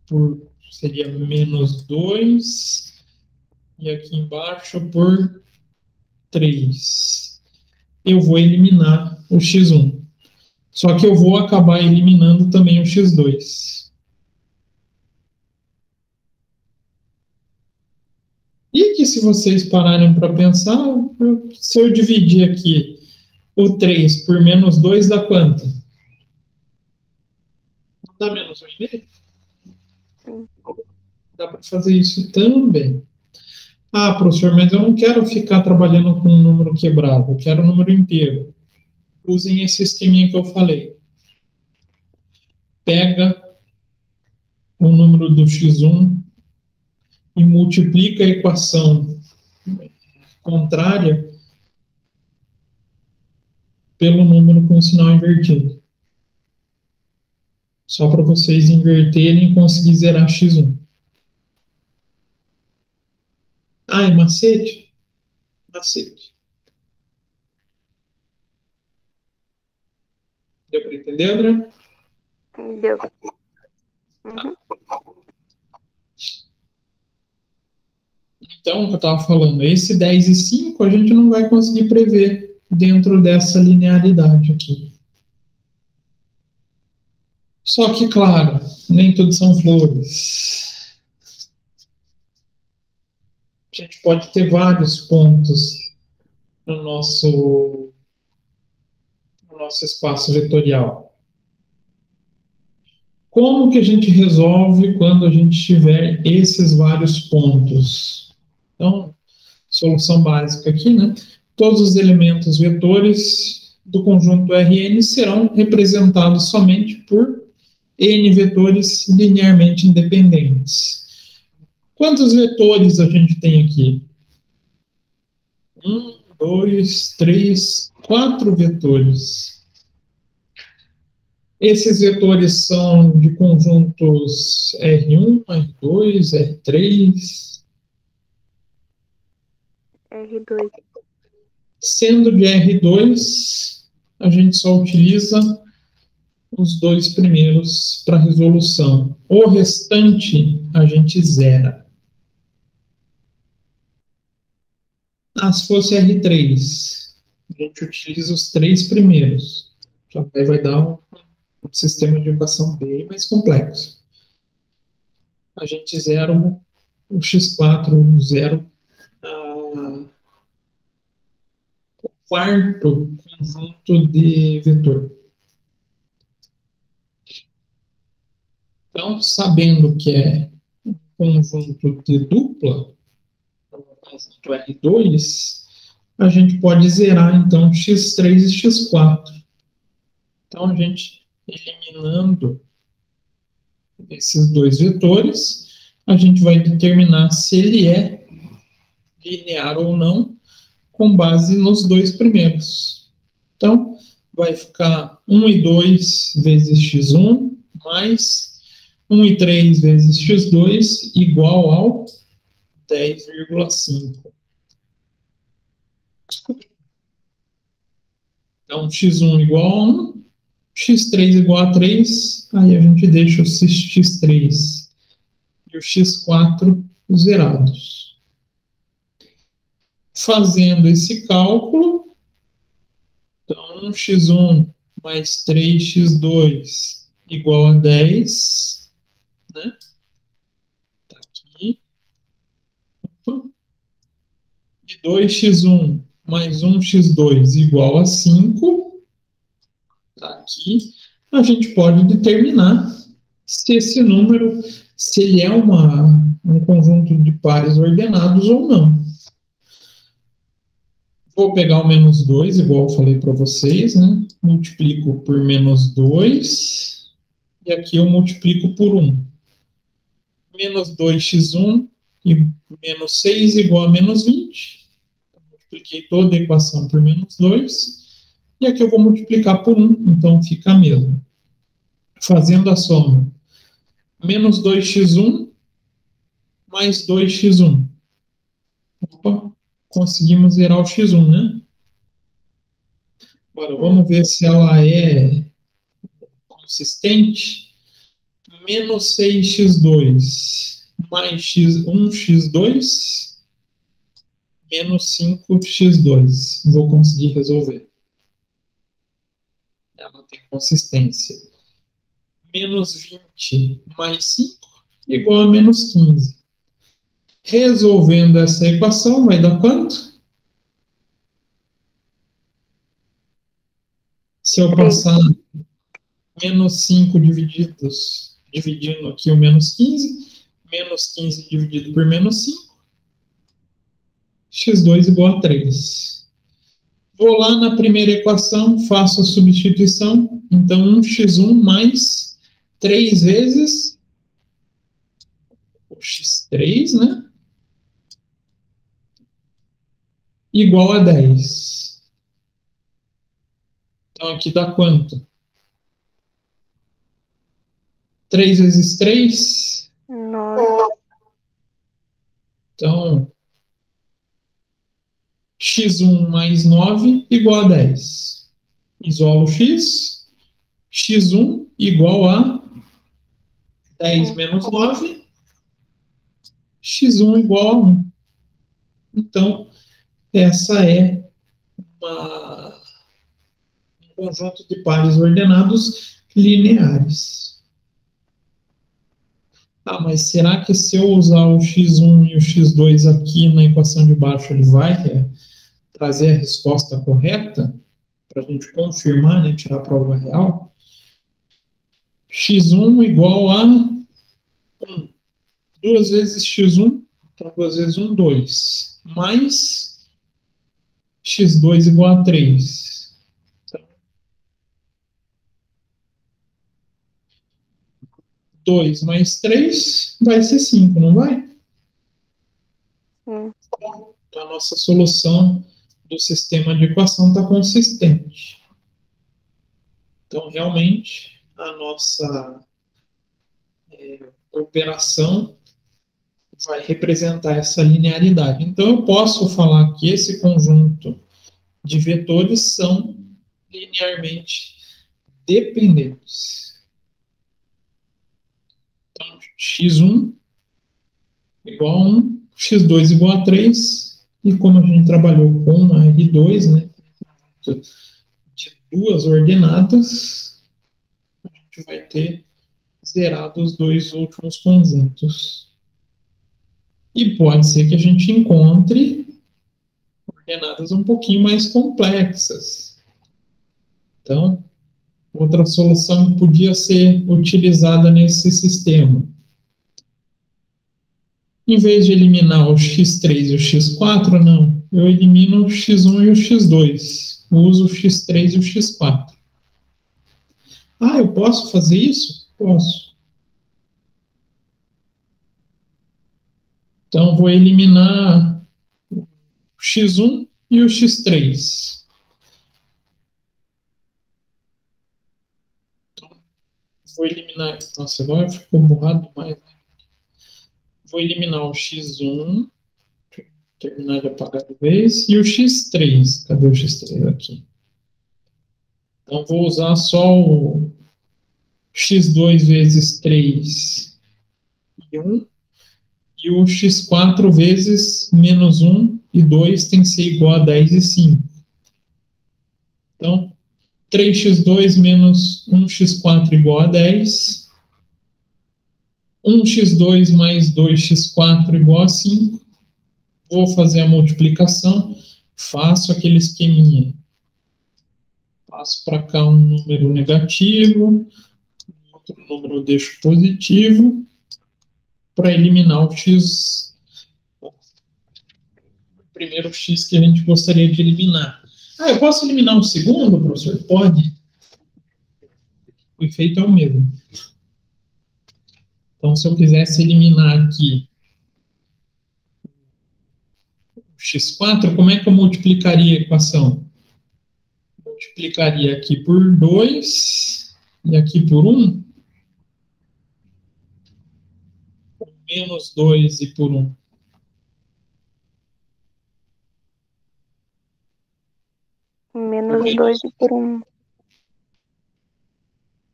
por, seria menos 2, e aqui embaixo por 3. Eu vou eliminar o x1. Só que eu vou acabar eliminando também o x2. E que se vocês pararem para pensar, se eu dividir aqui o 3 por menos 2 dá quanto? Não dá menos 1,5? Dá para fazer isso também. Ah, professor, mas eu não quero ficar trabalhando com um número quebrado, eu quero um número inteiro. Usem esse esqueminha que eu falei. Pega o número do x1 e multiplica a equação contrária pelo número com sinal invertido. Só para vocês inverterem e conseguir zerar x1. Ah, é macete? Macete. Deu para entender, André?
Deu. Uhum.
Então, o que eu estava falando, esse 10 e 5 a gente não vai conseguir prever dentro dessa linearidade aqui. Só que, claro, nem tudo são flores. A gente pode ter vários pontos no nosso espaço vetorial. Como que a gente resolve quando a gente tiver esses vários pontos? Então, solução básica aqui, né? Todos os elementos vetores do conjunto Rn serão representados somente por n vetores linearmente independentes. Quantos vetores a gente tem aqui? 1, 2, 3, 4 vetores. Esses vetores são de conjuntos R1, R2, R3.
R2.
Sendo de R2, a gente só utiliza os dois primeiros para resolução. O restante a gente zera. Ah, se fosse R3, a gente utiliza os 3 primeiros. Já vai dar um sistema de equação bem mais complexo. A gente zera o x4, zero o quarto conjunto de vetor. Então, sabendo que é um conjunto de dupla, o conjunto R2, a gente pode zerar, então, x3 e x4. Então, a gente, eliminando esses dois vetores, a gente vai determinar se ele é linear ou não, com base nos dois primeiros. Então, vai ficar 1 e 2 vezes x1, mais 1 e 3 vezes x2, igual ao 10,5. Então, x1 igual a 1, x3 igual a 3, aí a gente deixa o x3 e o x4 zerados. Fazendo esse cálculo, então, x1 mais 3x2 igual a 10, né? Tá aqui. E 2x1 mais 1x2 igual a 5, tá aqui. A gente pode determinar se esse número, se ele é um conjunto de pares ordenados ou não. Vou pegar o menos 2, igual eu falei para vocês, né? Multiplico por menos 2, e aqui eu multiplico por 1. Menos 2x1 e menos 6 igual a menos 20. Multipliquei toda a equação por menos 2, e aqui eu vou multiplicar por 1, então fica a mesma. fazendo a soma. Menos 2x1 mais 2x1. Opa, conseguimos zerar o x1, né? Agora, vamos ver se ela é consistente. Menos 6x2 mais x1x2 menos 5x2. Vou conseguir resolver. Ela tem consistência. Menos 20 mais 5 igual a menos 15. Resolvendo essa equação, vai dar quanto? Se eu passar menos 5 dividindo aqui o menos 15, menos 15 dividido por menos 5, x2 igual a 3. Vou lá na primeira equação, faço a substituição, então 1x1 mais 3 vezes o x3, né? Igual a 10. Então aqui dá quanto? 3 vezes 3?
9.
Então, x1 mais 9 igual a 10. Isolo x. x1 igual a 10 menos 9. x1 igual a 1. Então, essa é um conjunto de pares ordenados lineares. Ah, mas será que se eu usar o x1 e o x2 aqui na equação de baixo, ele vai trazer a resposta correta? Para a gente confirmar, né, tirar a prova real. x1 igual a 1. 2 vezes x1, então 2 vezes 1, 2. Mais x2 igual a 3. Então, 2 mais 3 vai ser 5, não vai? Então, a nossa solução do sistema de equação está consistente. Então, realmente, a nossa operação vai representar essa linearidade. Então, eu posso falar que esse conjunto de vetores são linearmente dependentes. Então, x1 igual a 1, x2 igual a 3, e como a gente trabalhou com a R2, né, de duas ordenadas, a gente vai ter zerado os dois últimos conjuntos. E pode ser que a gente encontre ordenadas um pouquinho mais complexas. Então, outra solução podia ser utilizada nesse sistema. Em vez de eliminar o x3 e o x4, não. Eu elimino o x1 e o x2. Uso o x3 e o x4. Ah, eu posso fazer isso? Posso. Então, vou eliminar o x1 e o x3. Então, vou eliminar... Nossa, agora ficou borrado demais. Vou eliminar o x1, terminar de apagar de vez, e o x3. Cadê o x3 aqui? Então, vou usar só o x2 vezes 3 e 1, e o x4 vezes menos 1 e 2 tem que ser igual a 10 e 5. Então, 3x2 menos 1x4 igual a 10. 1x2 mais 2x4 igual a 5. Vou fazer a multiplicação, faço aquele esqueminha. Passo para cá um número negativo, outro número eu deixo positivo, para eliminar o x, o primeiro x que a gente gostaria de eliminar. Ah, eu posso eliminar um segundo, professor? Pode. O efeito é o mesmo. Então, se eu quisesse eliminar aqui o x4, como é que eu multiplicaria a equação? Multiplicaria aqui por 2 e aqui por 1. menos 2 e por 1.
Menos 2 e por 1.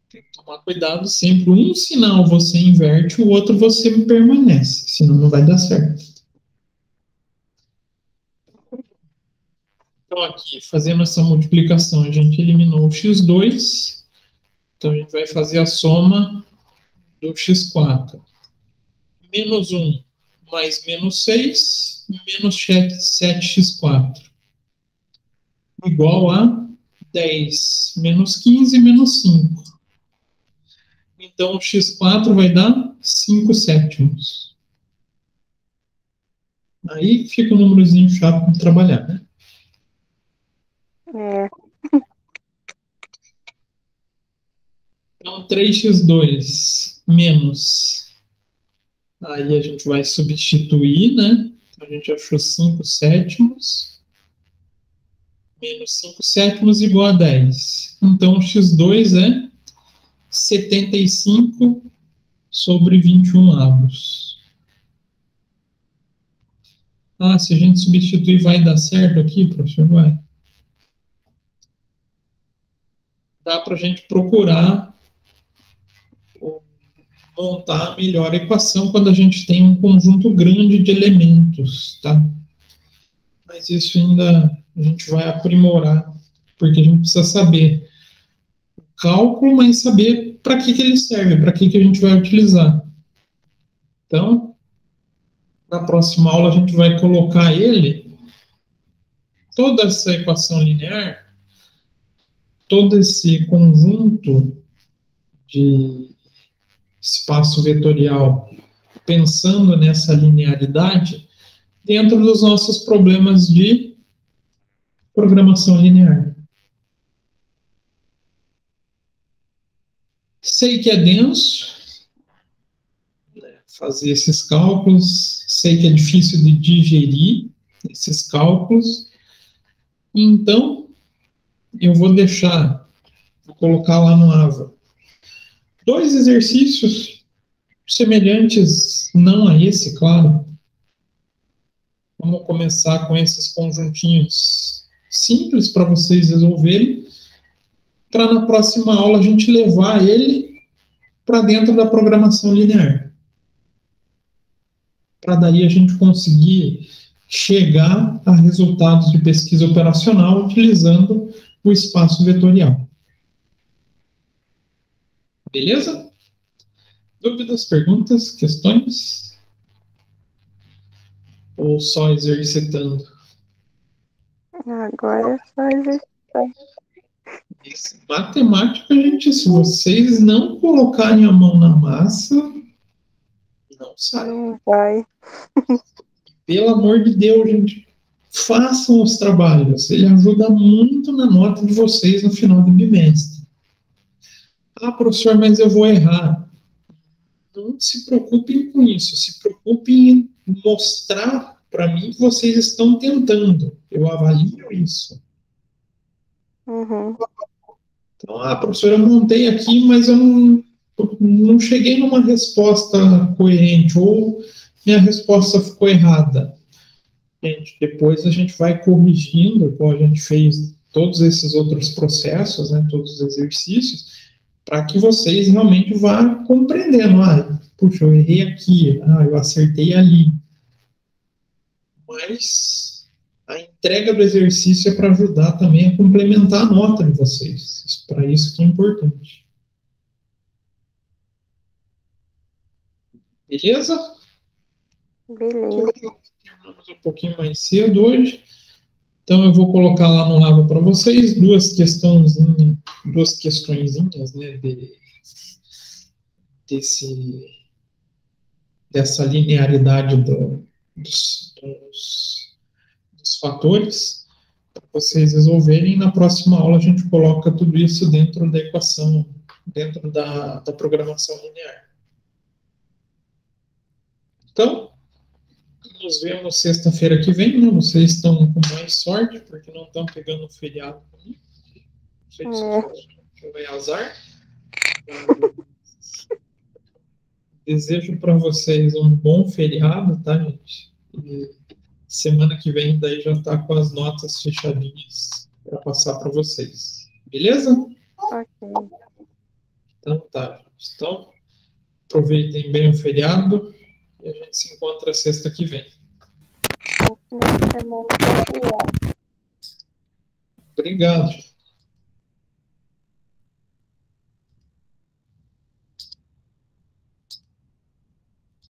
Tem que tomar cuidado sempre. Um sinal você inverte, o outro você permanece. Senão não vai dar certo. Então, aqui, fazendo essa multiplicação, a gente eliminou o x2. Então, a gente vai fazer a soma do x4. Menos 1 mais menos 6, menos 7x4. Igual a 10 menos 15 menos 5. Então, o x4 vai dar 5 sétimos. Aí fica um númerozinho chato para trabalhar, né?
É.
Então, 3x2 menos. Aí a gente vai substituir, né? Então, a gente achou 5 sétimos. Menos 5 sétimos igual a 10. Então, x2 é 75 sobre 21 avos. Ah, se a gente substituir, vai dar certo aqui, professor? Vai. Dá para a gente procurar montar a melhor equação quando a gente tem um conjunto grande de elementos, tá? Mas isso ainda a gente vai aprimorar, porque a gente precisa saber o cálculo, mas saber para que ele serve, para que a gente vai utilizar. Então, na próxima aula a gente vai colocar ele, toda essa equação linear, todo esse conjunto de espaço vetorial, pensando nessa linearidade, dentro dos nossos problemas de programação linear. Sei que é denso fazer esses cálculos, sei que é difícil de digerir esses cálculos, então eu vou colocar lá no AVA 2 exercícios semelhantes, não a esse, claro. Vamos começar com esses conjuntinhos simples para vocês resolverem, para na próxima aula a gente levar ele para dentro da programação linear. Para daí a gente conseguir chegar a resultados de pesquisa operacional utilizando o espaço vetorial. Beleza? Dúvidas, perguntas, questões? Ou só exercitando?
Agora é só exercitar.
Matemática, gente, se vocês não colocarem a mão na massa, não sai.
Não vai.
Pelo amor de Deus, gente, façam os trabalhos. Ele ajuda muito na nota de vocês no final do bimestre. Ah, professor, mas eu vou errar. Não se preocupem com isso. Se preocupem em mostrar para mim que vocês estão tentando. Eu avalio isso.
Uhum.
Então, professor, eu montei aqui, mas eu não cheguei numa resposta coerente, ou minha resposta ficou errada. Gente, depois a gente vai corrigindo, como a gente fez todos esses outros processos, né, todos os exercícios, para que vocês realmente vá compreendendo. Puxa, eu errei aqui, eu acertei ali. Mas a entrega do exercício é para ajudar também a complementar a nota de vocês. Para isso que é importante. Beleza?
Beleza.
Terminamos um pouquinho mais cedo hoje. Então eu vou colocar lá no Lava para vocês duas questõezinhas, né, dessa linearidade dos fatores, para vocês resolverem. Na próxima aula a gente coloca tudo isso dentro da equação, dentro da programação linear. Então, nos vemos sexta-feira que vem, né? Vocês estão com mais sorte, porque não estão pegando feriado comigo. Foi azar. desejo para vocês um bom feriado, tá, gente? E semana que vem daí já tá com as notas fechadinhas para passar para vocês. Beleza?
Ok.
Então tá, gente. Então, aproveitem bem o feriado e a gente se encontra sexta que vem.
Ótima semana.
Obrigado.